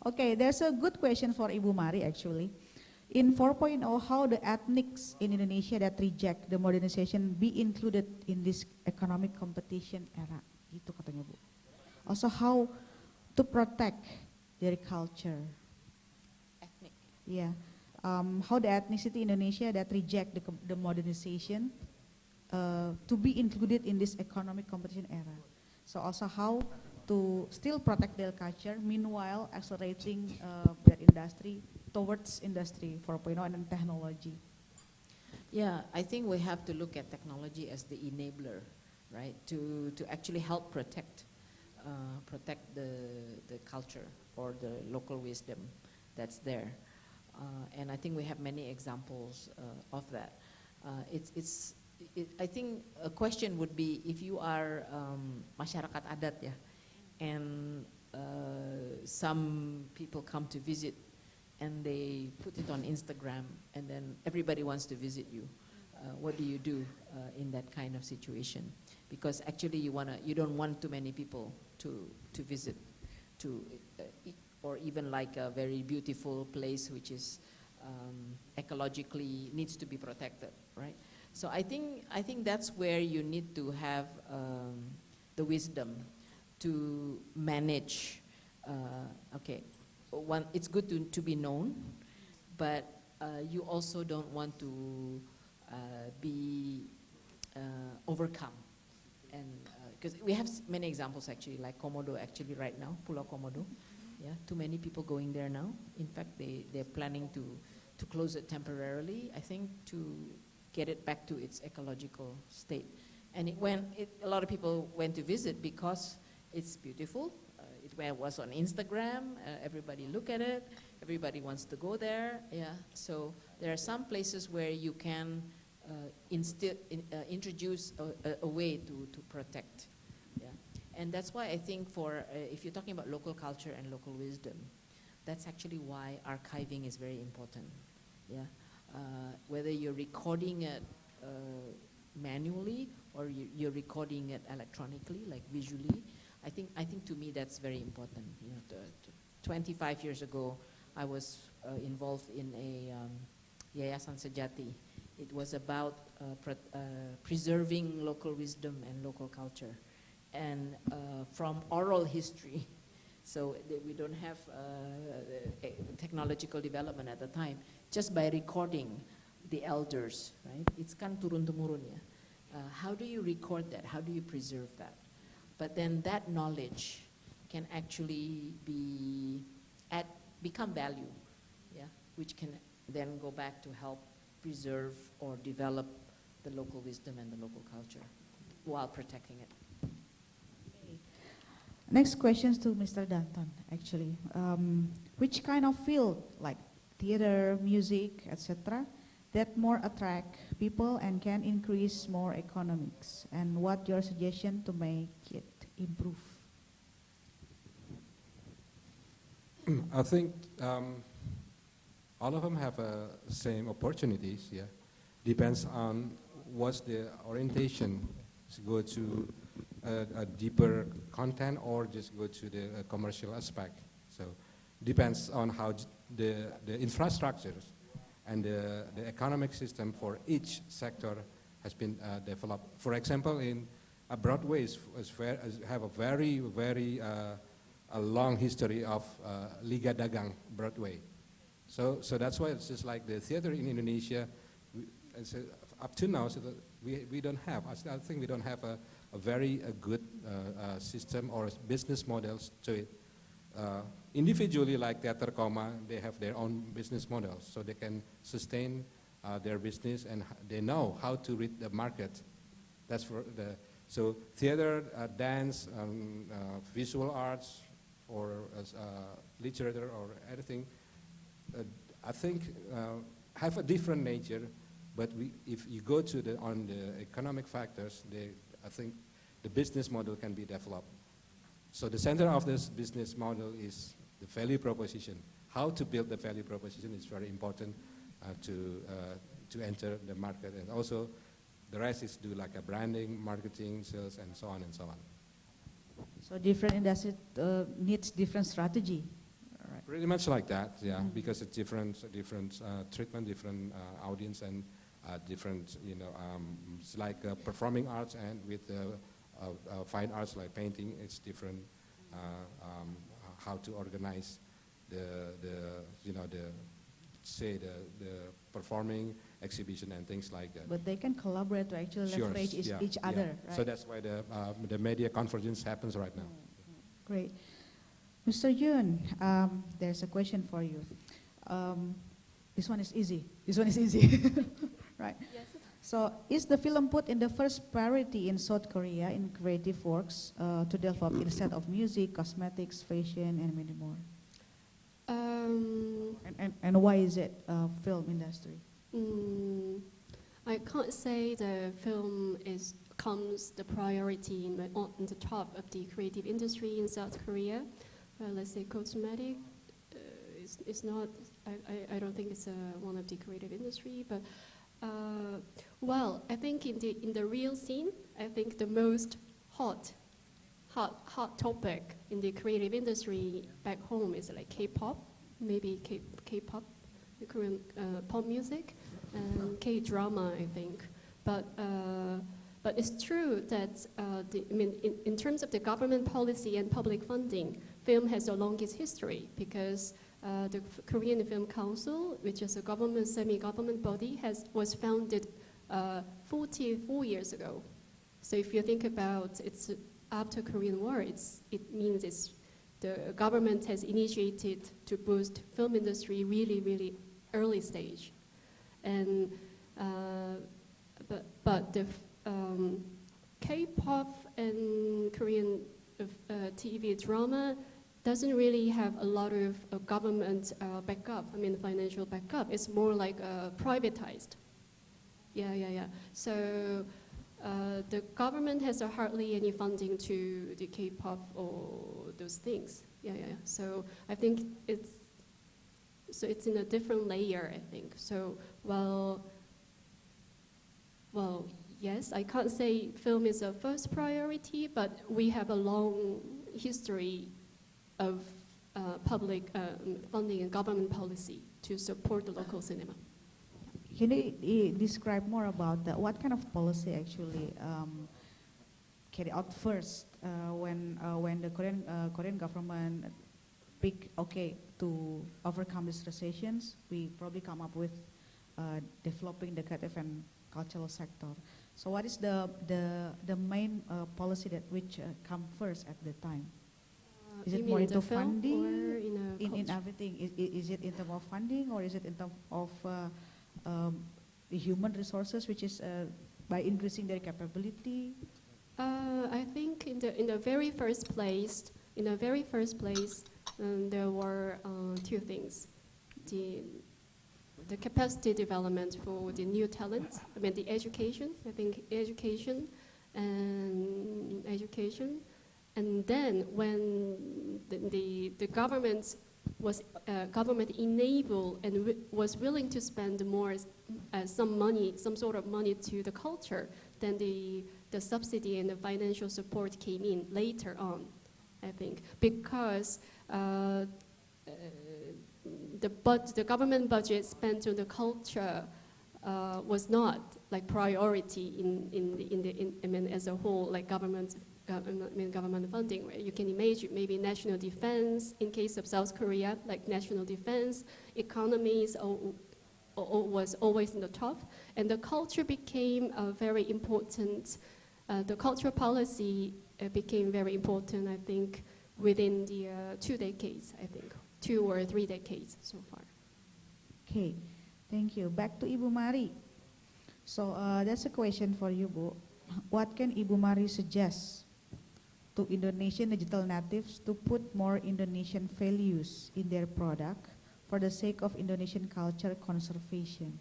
Okay, there's a good question for Ibu Mari actually. In 4.0, how the ethnics in Indonesia that reject the modernization be included in this economic competition era? Gitu katanya Bu. Also, how to protect their culture? Ethnic. Yeah. How the ethnicity in Indonesia that reject the modernization to be included in this economic competition era. So also how to still protect their culture, meanwhile accelerating their industry towards industry 4.0 and technology. Yeah, I think we have to look at technology as the enabler, right? To actually help protect the culture or the local wisdom that's there. And I think we have many examples of that. I think a question would be, if you are masyarakat adat ya, and some people come to visit and they put it on Instagram and then everybody wants to visit you, what do you do in that kind of situation? Because actually you don't want too many people to visit, or even like a very beautiful place which is ecologically needs to be protected, right? So I think that's where you need to have the wisdom to manage. Okay, one, it's good to be known, but you also don't want to be overcome. And because we have many examples actually, like Komodo actually right now, Pulau Komodo. Yeah, too many people going there now. In fact, they're planning to close it temporarily, I think, to get it back to its ecological state. And a lot of people went to visit because it's beautiful. It was on Instagram. Everybody look at it. Everybody wants to go there. Yeah. So there are some places where you can introduce a way to protect. Yeah. And that's why I think if you're talking about local culture and local wisdom, that's actually why archiving is very important. Yeah. Whether you're recording it manually or you're recording it electronically, like visually, I think to me that's very important. You know, 25 years ago, I was involved in a Yayasan Sejati. It was about preserving local wisdom and local culture, and from oral history, So we don't have technological development at the time. Just by recording the elders, right? It's kan turun-temurun ya. How do you record that? How do you preserve that? But then that knowledge can actually become value, yeah, which can then go back to help preserve or develop the local wisdom and the local culture while protecting it. Next questions to Mr. Danton, actually. Which kind of field, like theater, music, etc., that more attract people and can increase more economics? And what your suggestion to make it improve? I think all of them have same opportunities. Yeah, depends on what's the orientation. To go to a deeper content or just go to the commercial aspect. So depends on how the infrastructures and the economic system for each sector has been developed. For example, in Broadway have a very a long history of Liga Dagang Broadway. So that's why it's just like the theater in Indonesia. Up to now, so we don't have. I think we don't have a very good system or business models to it. Individually, like Teater Koma, they have their own business models, so they can sustain their business and they know how to read the market. That's for the so theater, dance, visual arts, or literature or anything. I think have a different nature. But if you go to on the economic factors, I think the business model can be developed. So the center of this business model is the value proposition. How to build the value proposition is very important to enter the market, and also the rest is do like a branding, marketing, sales, and so on and so on. So different industry needs different strategy. Right. Pretty much like that, yeah, because it's different treatment, different audience, and different, it's like performing arts and with fine arts like painting, it's different how to organize the performing exhibition and things like that. But they can collaborate to actually leverage each other, right? So that's why the media convergence happens right now. Great. Mr. Yun, there's a question for you. This one is easy. Right. Yes. So is the film put in the first priority in South Korea in creative works to develop instead of music, cosmetics, fashion, and many more? And why is it film industry? I can't say the film comes the priority on the top of the creative industry in South Korea. Let's say cosmetic is not. I don't think it's one of the creative industry, but. Well, I think in the real scene, I think the most hot topic in the creative industry back home is like K-pop, maybe K-pop, the Korean pop music, and K-drama, I think. But it's true that in terms of the government policy and public funding, film has the longest history because. The Korean Film Council, which is a government, semi-government body, was founded 44 years ago. So if you think about it's after Korean War, it means the government has initiated to boost film industry really early stage, and but the K-pop and Korean TV drama doesn't really have a lot of government backup, financial backup. It's more like privatized. Yeah. So the government has hardly any funding to the K-pop or those things. Yeah. So I think it's in a different layer, I think. So, well, yes, I can't say film is a first priority, but we have a long history of public funding and government policy to support the local cinema. Can you describe more about that? What kind of policy actually carried out first when the Korean government pick okay to overcome these recessions. We probably come up with developing the creative and cultural sector. So what is the main policy that which come first at the time? Is You it mean more in into the film funding or in in culture? everything? Is it in terms of funding or is it in terms of the human resources, which is by increasing their capability? I think in the very first place, there were two things: the capacity development for the new talent. I mean, the education. I think education, and then when the government was government enabled and was willing to spend more some sort of money to the culture, then the subsidy and the financial support came in later on, I think, because the government budget spent on the culture was not like priority as a whole, like government funding. Right? You can imagine maybe national defense in case of South Korea, like national defense, economies was always in the top, and the culture became a very important. The cultural policy became very important, I think, within the 2 decades, I think, 2 or 3 decades so far. Okay, thank you. Back to Ibu Mari. So that's a question for you, Bu. What can Ibu Mari suggest to Indonesian digital natives to put more Indonesian values in their product for the sake of Indonesian culture conservation?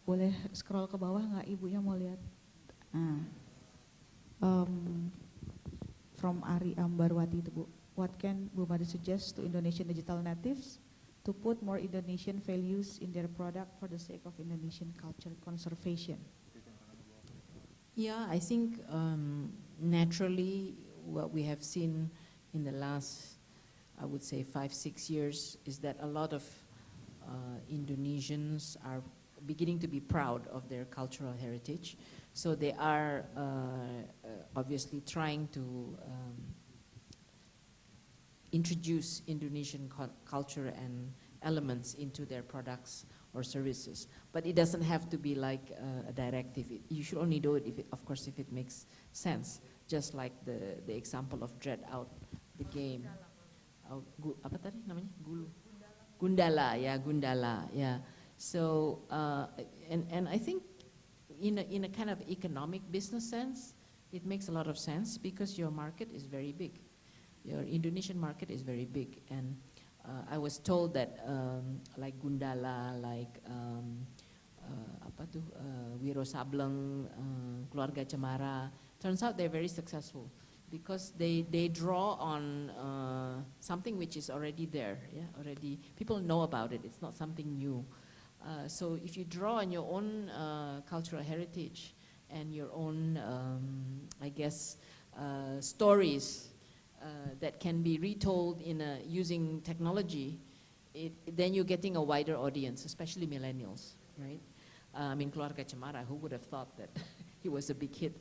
Boleh scroll ke bawah nggak ibunya mau lihat? From Ari Ambarwati itu, Bu. What can Bu Mari suggest to Indonesian digital natives to put more Indonesian values in their product for the sake of Indonesian culture conservation? Yeah, I think naturally what we have seen in the last, I would say 5-6 years, is that a lot of Indonesians are beginning to be proud of their cultural heritage. So they are obviously trying to introduce Indonesian culture and elements into their products or services. But it doesn't have to be like a directive. You should only do it, of course, if it makes sense. Just like the example of Dread Out, the game. Apa tadi namanya? Gundala, yeah. So, and I think in a kind of economic business sense, it makes a lot of sense because your market is very big. Your Indonesian market is very big, and I was told that like Gundala, like Wiro Sableng, Keluarga Cemara, turns out they're very successful because they draw on something which is already there. Yeah, already people know about it. It's not something new. So if you draw on your own cultural heritage and your own, I guess, stories that can be retold in using technology, then you're getting a wider audience, especially millennials, right? I mean, Keluarga Cemara, who would have thought that he was a big hit?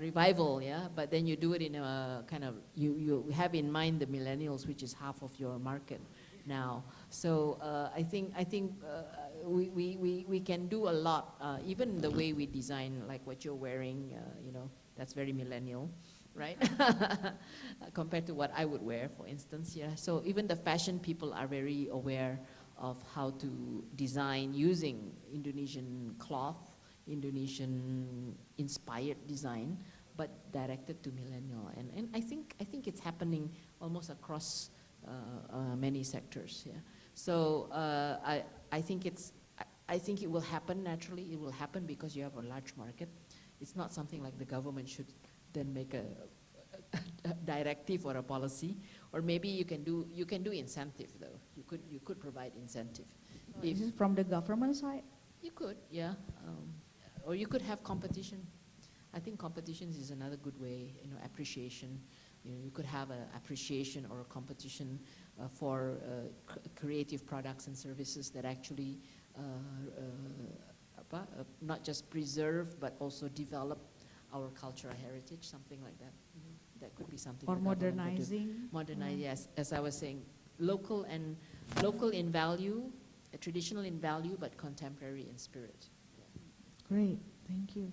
Revival, yeah, but then you do it in a kind of, you have in mind the millennials, which is half of your market now. So I think we can do a lot, even the way we design, like what you're wearing, you know, that's very millennial, right? Compared to what I would wear, for instance, yeah. So even the fashion people are very aware of how to design using Indonesian cloth, Indonesian inspired design, but directed to millennial. And I think it's happening almost across many sectors, yeah. So I think it will happen naturally. It will happen because you have a large market. It's not something like the government should then make a directive or a policy, or maybe you can do incentive though. You could provide incentive. Is it from the government side? You could, yeah, or you could have competition. I think competitions is another good way. You know, appreciation. You know, you could have an appreciation or a competition for creative products and services that actually not just preserve but also develop our cultural heritage, something like that. That could be something. Or the government could do. modernizing. Modernize, yes. As I was saying, local in value, traditional in value, but contemporary in spirit. Great, thank you.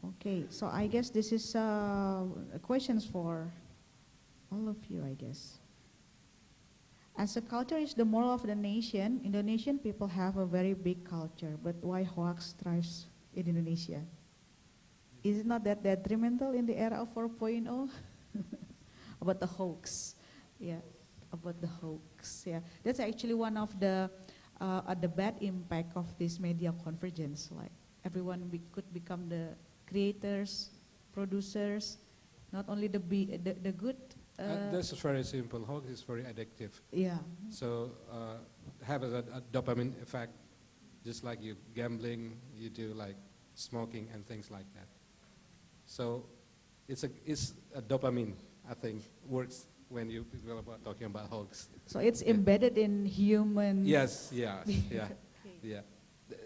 Okay, so I guess this is questions for all of you, I guess. As a culture is the moral of the nation, Indonesian people have a very big culture, but why hoax thrives in Indonesia? Is it not that detrimental in the era of 4.0? About the hoax, yeah, about the hoax, yeah. That's actually one of the bad impact of this media convergence. Like everyone could become the creators, producers, not only the good. This is very simple. Hoax is very addictive. Yeah. So have a dopamine effect, just like you gambling, you do like smoking and things like that. So it's a dopamine, I think, works when you people are talking about hoax. So it's embedded in human. Yes, yeah, yeah, yeah.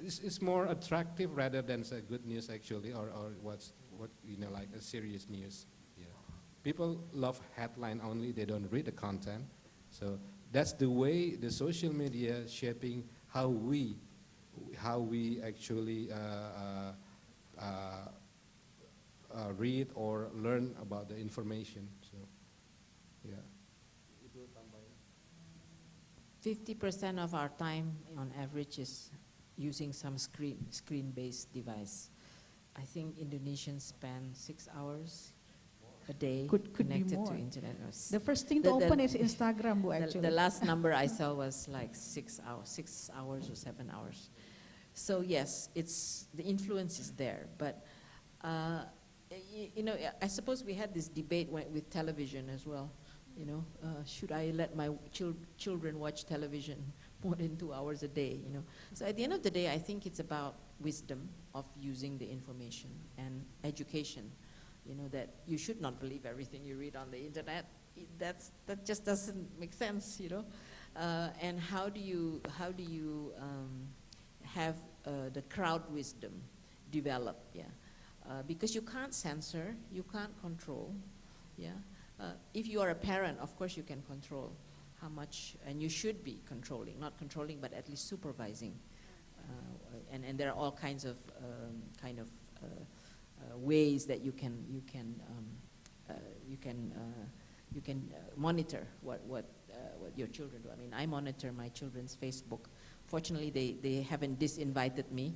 It's more attractive rather than say good news actually, or what like a serious news. Yeah, people love headline only; they don't read the content. So that's the way the social media shaping how we actually read or learn about the information. So, yeah. 50% of our time on average is using some screen-based device. I think Indonesians spend 6 hours a day Could be connected more. to internet. The first thing to open is Instagram, actually. The last number I saw was like 6 hours or 7 hours. So yes, the influence is there, but I suppose we had this debate with television as well. Should I let my children watch television more than 2 hours a day? So at the end of the day, I think it's about wisdom of using the information and education. That you should not believe everything you read on the internet. That just doesn't make sense. And how do you have the crowd wisdom develop? Yeah. Because you can't censor, you can't control, yeah. If you are a parent, of course you can control how much, and you should be controlling, not controlling, but at least supervising. And there are all kinds of ways that you can monitor what your children do. I mean, I monitor my children's Facebook. Fortunately, they haven't disinvited me.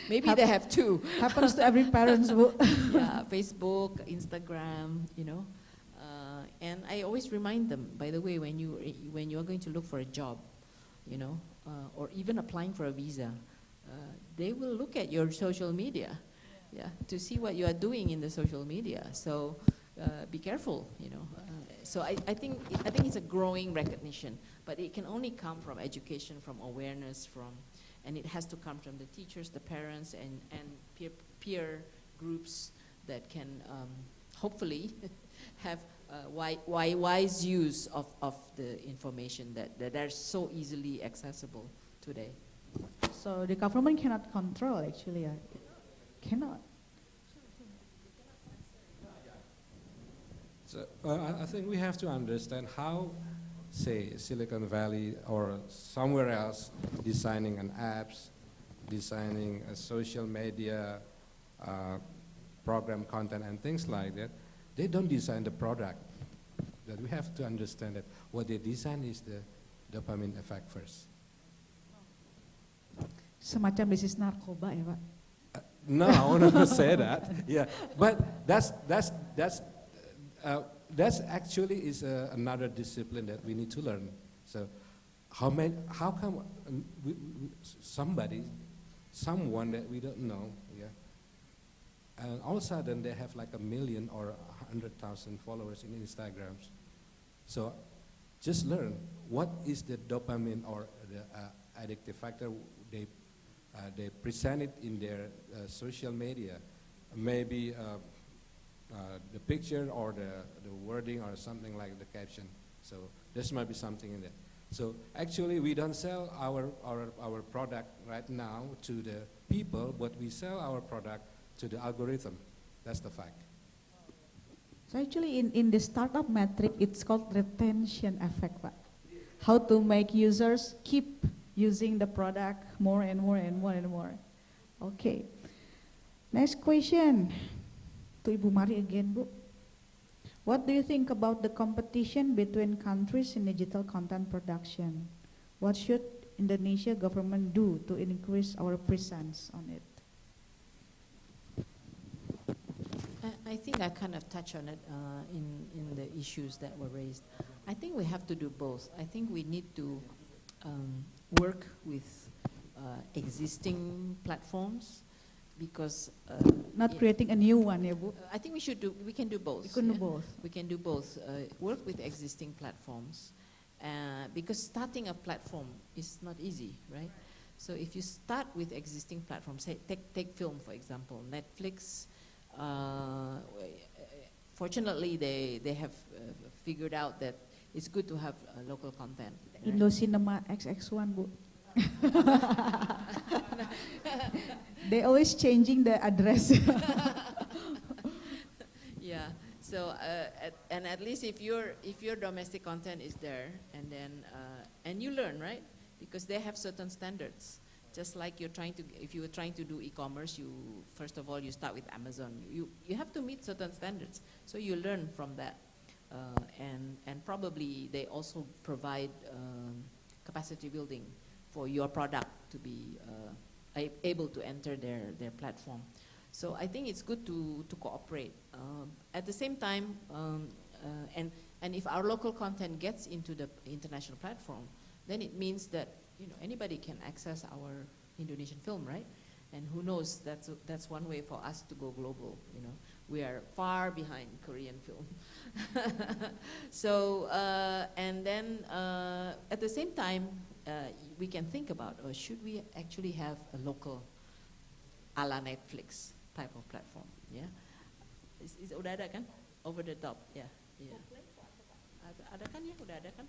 Maybe they have too. Happens to every parent's book. Yeah, Facebook, Instagram, and I always remind them, by the way, when you are going to look for a job, or even applying for a visa, they will look at your social media, yeah, to see what you are doing in the social media. So be careful, So I think it's a growing recognition, but it can only come from education, from awareness, and it has to come from the teachers, the parents, and peer groups that can hopefully have wise use of the information that are so easily accessible today. So the government cannot control, actually. Cannot. So I think we have to understand how, say, Silicon Valley or somewhere else designing an apps, designing a social media program content and things like that, they don't design the product. That we have to understand that what they design is the dopamine effect first. Semacam bisnis narkoba, ya Pak? No, I want to say that. Yeah, but that's actually is another discipline that we need to learn. So, how come someone that we don't know, yeah, and all of a sudden they have like 1 million or 100,000 followers in Instagrams. So, just learn what is the dopamine or the addictive factor they present it in their social media. Maybe the picture or the wording or something like the caption. So this might be something in there. So actually, we don't sell our product right now to the people, but we sell our product to the algorithm. That's the fact. So actually in the startup metric, it's called retention effect, Pak. How to make users keep using the product more and more and more and more. Okay. Next question to Ibu Mari again, Bu. What do you think about the competition between countries in digital content production? What should Indonesia government do to increase our presence on it? I think I kind of touched on it in the issues that were raised. I think we have to do both. I think we need to work with existing platforms because Not creating a new one, yeah, Bu. I think we can do both. We can do both. We can do both. Work with existing platforms because starting a platform is not easy, right? So if you start with existing platforms, say take film for example, Netflix. Fortunately, they have figured out that it's good to have local content. Right? Indo Cinema XX1, Bu. They always changing the address. Yeah. So and at least if your domestic content is there, and then and you learn, right? Because they have certain standards. Just like if you were trying to do e-commerce, first of all you start with Amazon. You have to meet certain standards, so you learn from that, and probably they also provide capacity building for your product to be able to enter their platform. So I think it's good to cooperate. At the same time, and if our local content gets into the international platform, then it means that anybody can access our Indonesian film, right? And who knows, that's one way for us to go global. We are far behind Korean film. So and then at the same time, we can think about, should we actually have a local a la Netflix type of platform? Yeah, udah ada kan? Over the top, yeah. Ada kan ya, udah ada kan?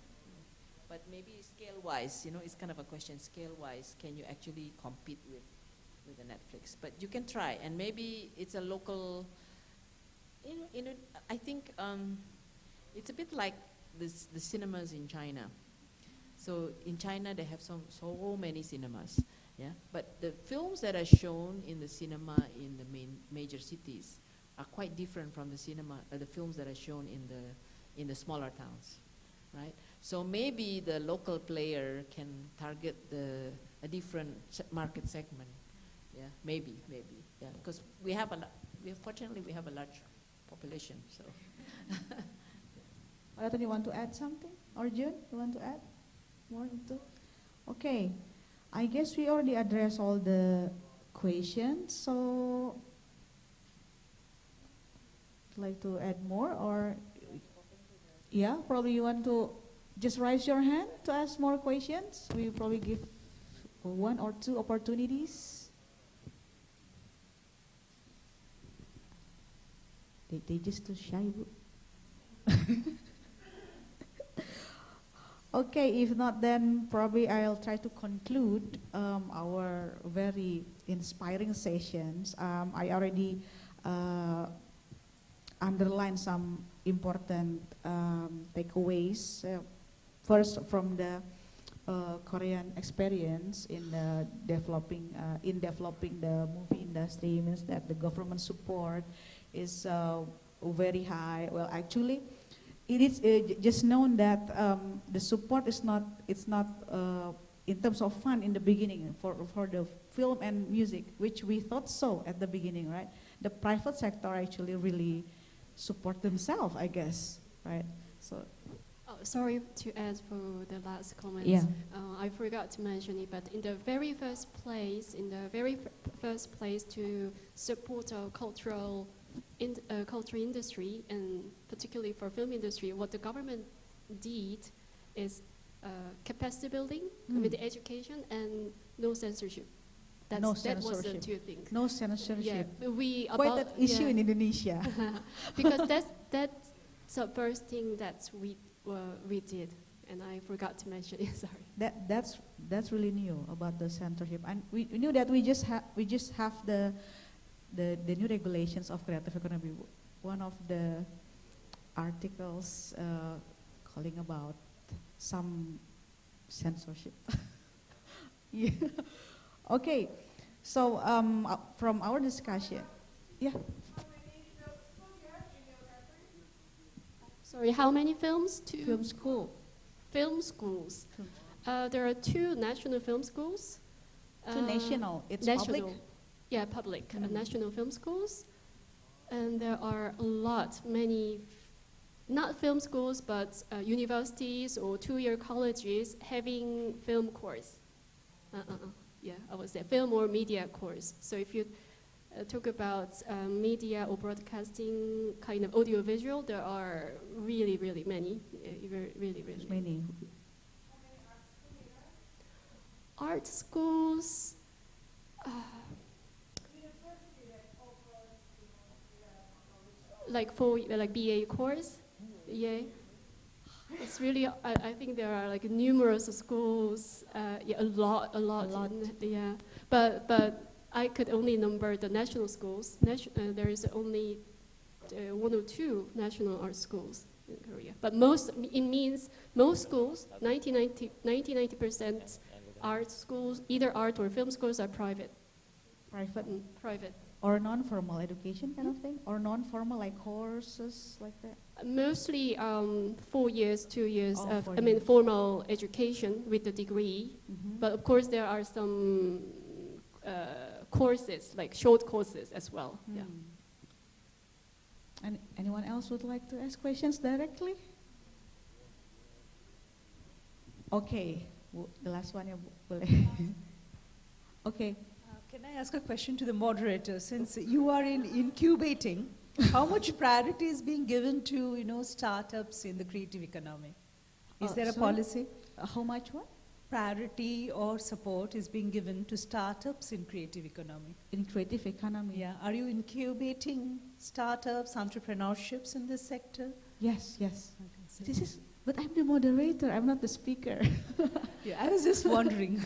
But maybe scale-wise, it's kind of a question. Scale-wise, can you actually compete with the Netflix? But you can try, and maybe it's a local. I think it's a bit like the cinemas in China. So in China, they have so many cinemas, yeah. But the films that are shown in the cinema in the major cities are quite different from the films that are shown in the smaller towns, right? So maybe the local player can target a different market segment. Yeah, maybe, yeah, because fortunately we have a large population. So, Aratan, you want to add something? Or Jun, you want to add more into? Okay, I guess we already addressed all the questions. So, like to add more, or yeah, probably you want to just raise your hand to ask more questions. We probably give 1 or 2 opportunities. They just too shy. Okay, if not, then probably I'll try to conclude our very inspiring sessions. I already underlined some important takeaways. First, from the Korean experience in developing the movie industry, means that the government support is very high. Well, actually, it is just known that the support is not in terms of fund in the beginning for the film and music, which we thought so at the beginning, right? The private sector actually really support themselves, I guess, right? So. Oh, sorry to add for the last comment. Yeah. I forgot to mention it, but in the very first place, to support our cultural industry, and particularly for film industry, what the government did is capacity building with the education and no censorship. That was the 2 things. No censorship. Yeah, quite an issue in Indonesia. Because that's the first thing that we did. and I forgot to mention it. Sorry. That's really new about the censorship, and we knew that we just have the new regulations of creative economy. One of the articles calling about some censorship. Yeah. Okay, so from our discussion, yeah. Sorry, how many films? Two. Film school. Film schools. Film. There are 2 national film schools. Two national. It's national. public. Yeah, public. Mm-hmm. National film schools. And there are many, not film schools, but universities or 2-year colleges having film course. Yeah, I would say film or media course. So if you talk about media or broadcasting kind of audiovisual, there are really, really many. Really, really Many. Art schools. Like BA course, yeah. It's really, I think there are like numerous schools, yeah, a lot. Yeah, but I could only number the national schools. There is only 1 or 2 national art schools in Korea. But it means most schools, 90% art schools, either art or film schools, are private. Private. Private. Or non-formal education kind of thing? Or non-formal like courses like that? Mostly 4 years, 2 years Oh, of, 4 I mean, years. formal education with the degree. Mm-hmm. But of course, there are some courses, like short courses as well. Yeah. And anyone else would like to ask questions directly? Okay, the last one, ya, boleh. Okay. Can I ask a question to the moderator? Since you are in incubating, how much priority is being given to startups in the creative economy? Is there a sorry? policy? How much what? Priority or support is being given to startups in creative economy? In creative economy? Yeah. Are you incubating startups, entrepreneurships in this sector? Yes, yes. Okay, so- But I'm the moderator, I'm not the speaker. Yeah, I was just wondering.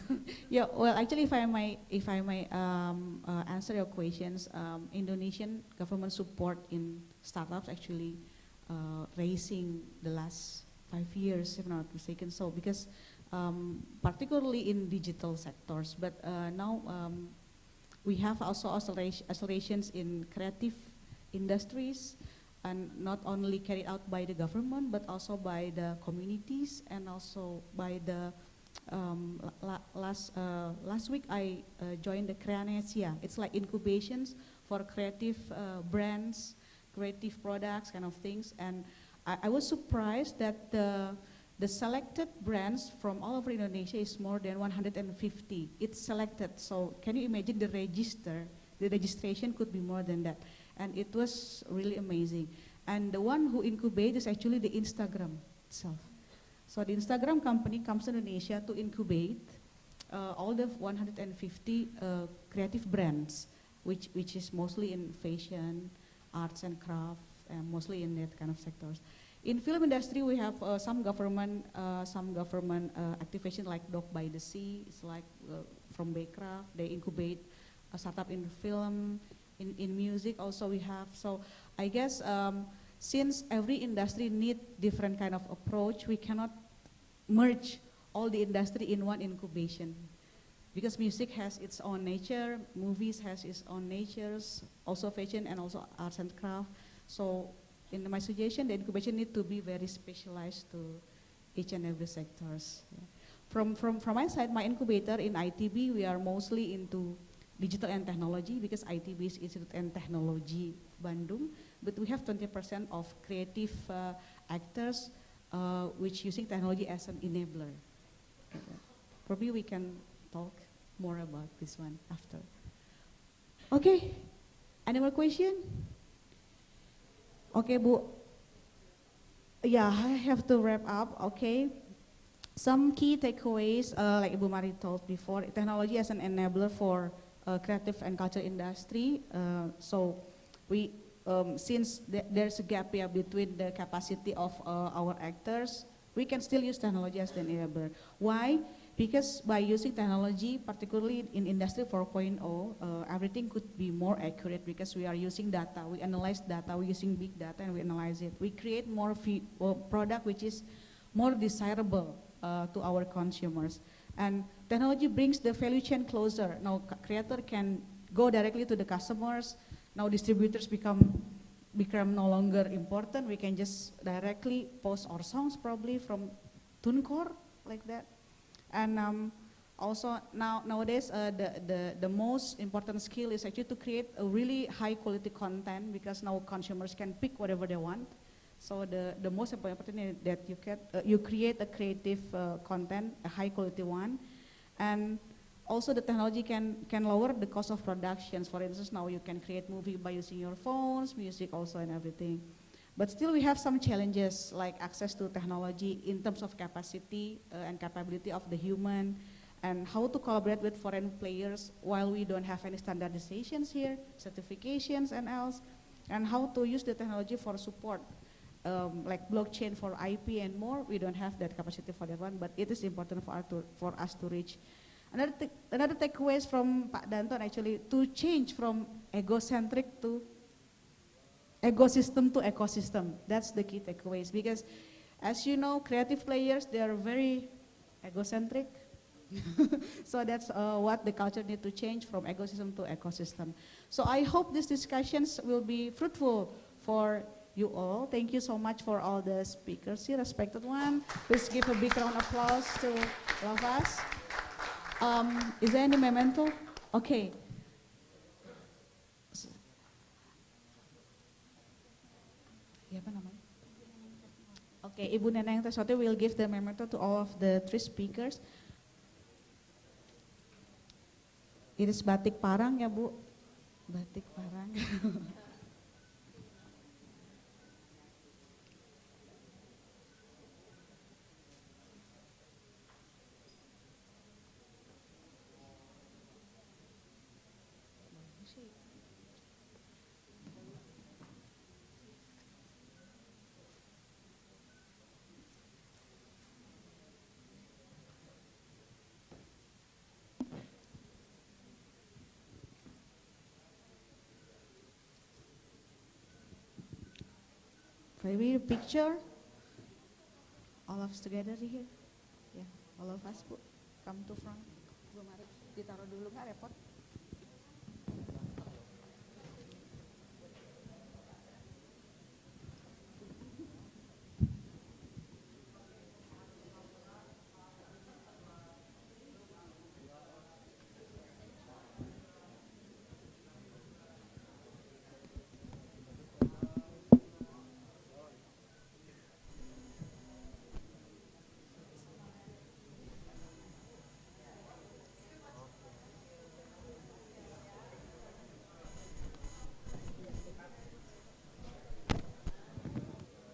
Yeah, well, actually, if I may answer your questions, Indonesian government support in startups actually raising the last 5 years, if I'm not mistaken. So, because particularly in digital sectors, but now we have also accelerations in creative industries, and not only carried out by the government, but also by the communities, and also by the last week I joined the Creanesia. It's like incubations for creative brands, creative products, kind of things. And I was surprised that the selected brands from all over Indonesia is more than 150. It's selected. So can you imagine the registration could be more than that. And it was really amazing. And the one who incubates is actually the Instagram itself. So the Instagram company comes to Indonesia to incubate all the 150 creative brands, which is mostly in fashion, arts and craft, and mostly in that kind of sectors. In film industry, we have some government activation like Dog by the Sea. It's like from Bekra, they incubate a startup in film. In music also we have. So I guess since every industry need different kind of approach, we cannot merge all the industry in one incubation. Because music has its own nature, movies has its own natures, also fashion and also arts and craft. So in my suggestion, the incubation need to be very specialized to each and every sectors. Yeah. From my side, my incubator in ITB, we are mostly into digital and technology, because ITB is Institute and Technology Bandung, but we have 20% of creative actors which using technology as an enabler. Probably we can talk more about this one after. Okay, any more question? Okay, Bu. Yeah, I have to wrap up, okay. Some key takeaways, like Ibu Mari told before, technology as an enabler for creative and culture industry. So we, since there's a gap here between the capacity of our actors, we can still use technology as the enabler. Why? Because by using technology, particularly in Industry 4.0, everything could be more accurate because we are using data. We analyze data, we're using big data and we analyze it. We create more product which is more desirable to our consumers. And technology brings the value chain closer. Now creator can go directly to the customers. Now distributors become no longer important. We can just directly post our songs probably from TuneCore, like that. And also nowadays the most important skill is actually to create a really high quality content, because now consumers can pick whatever they want. So the most important thing is that you create a creative content, a high quality one, and also the technology can lower the cost of productions. For instance, now you can create movie by using your phones, music also and everything. But still we have some challenges like access to technology in terms of capacity and capability of the human, and how to collaborate with foreign players while we don't have any standardizations here, certifications and else, and how to use the technology for support. Like blockchain for IP and more, we don't have that capacity for that one, but it is important for us to reach. Another takeaways from Pak Danton actually, to change from egocentric to ecosystem to ecosystem. That's the key takeaways, because as you know, creative players, they are very egocentric. So that's what the culture need to change, from ecosystem to ecosystem. So I hope these discussions will be fruitful for you all. Thank you so much for all the speakers here, respected one. Please give a big round of applause to all of us. Is there any memento? Okay. Okay, Ibu Neneng Tesote will give the memento to all of the three speakers. It is batik parang ya Bu, batik parang. Maybe a picture, all of us together here. Yeah, all of us, Bu, come to front. Bu, mari ditaruh dulu, nggak repot.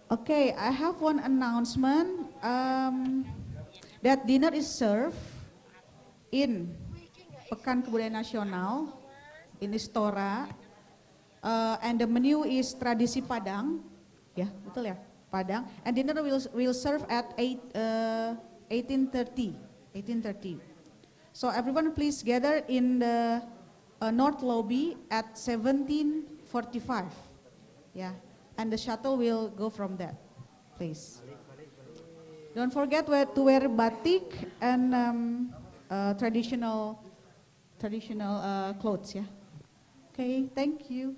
Okay, I have one announcement. That dinner is served in Pekan Kebudayaan Nasional in Istora, and the menu is tradisi Padang, ya betul ya, Padang. And dinner will serve at 18:30. So everyone please gather in the north lobby at 17:45. Yeah. And the shuttle will go from there, please. Don't forget to wear batik and traditional clothes, yeah. Okay, thank you.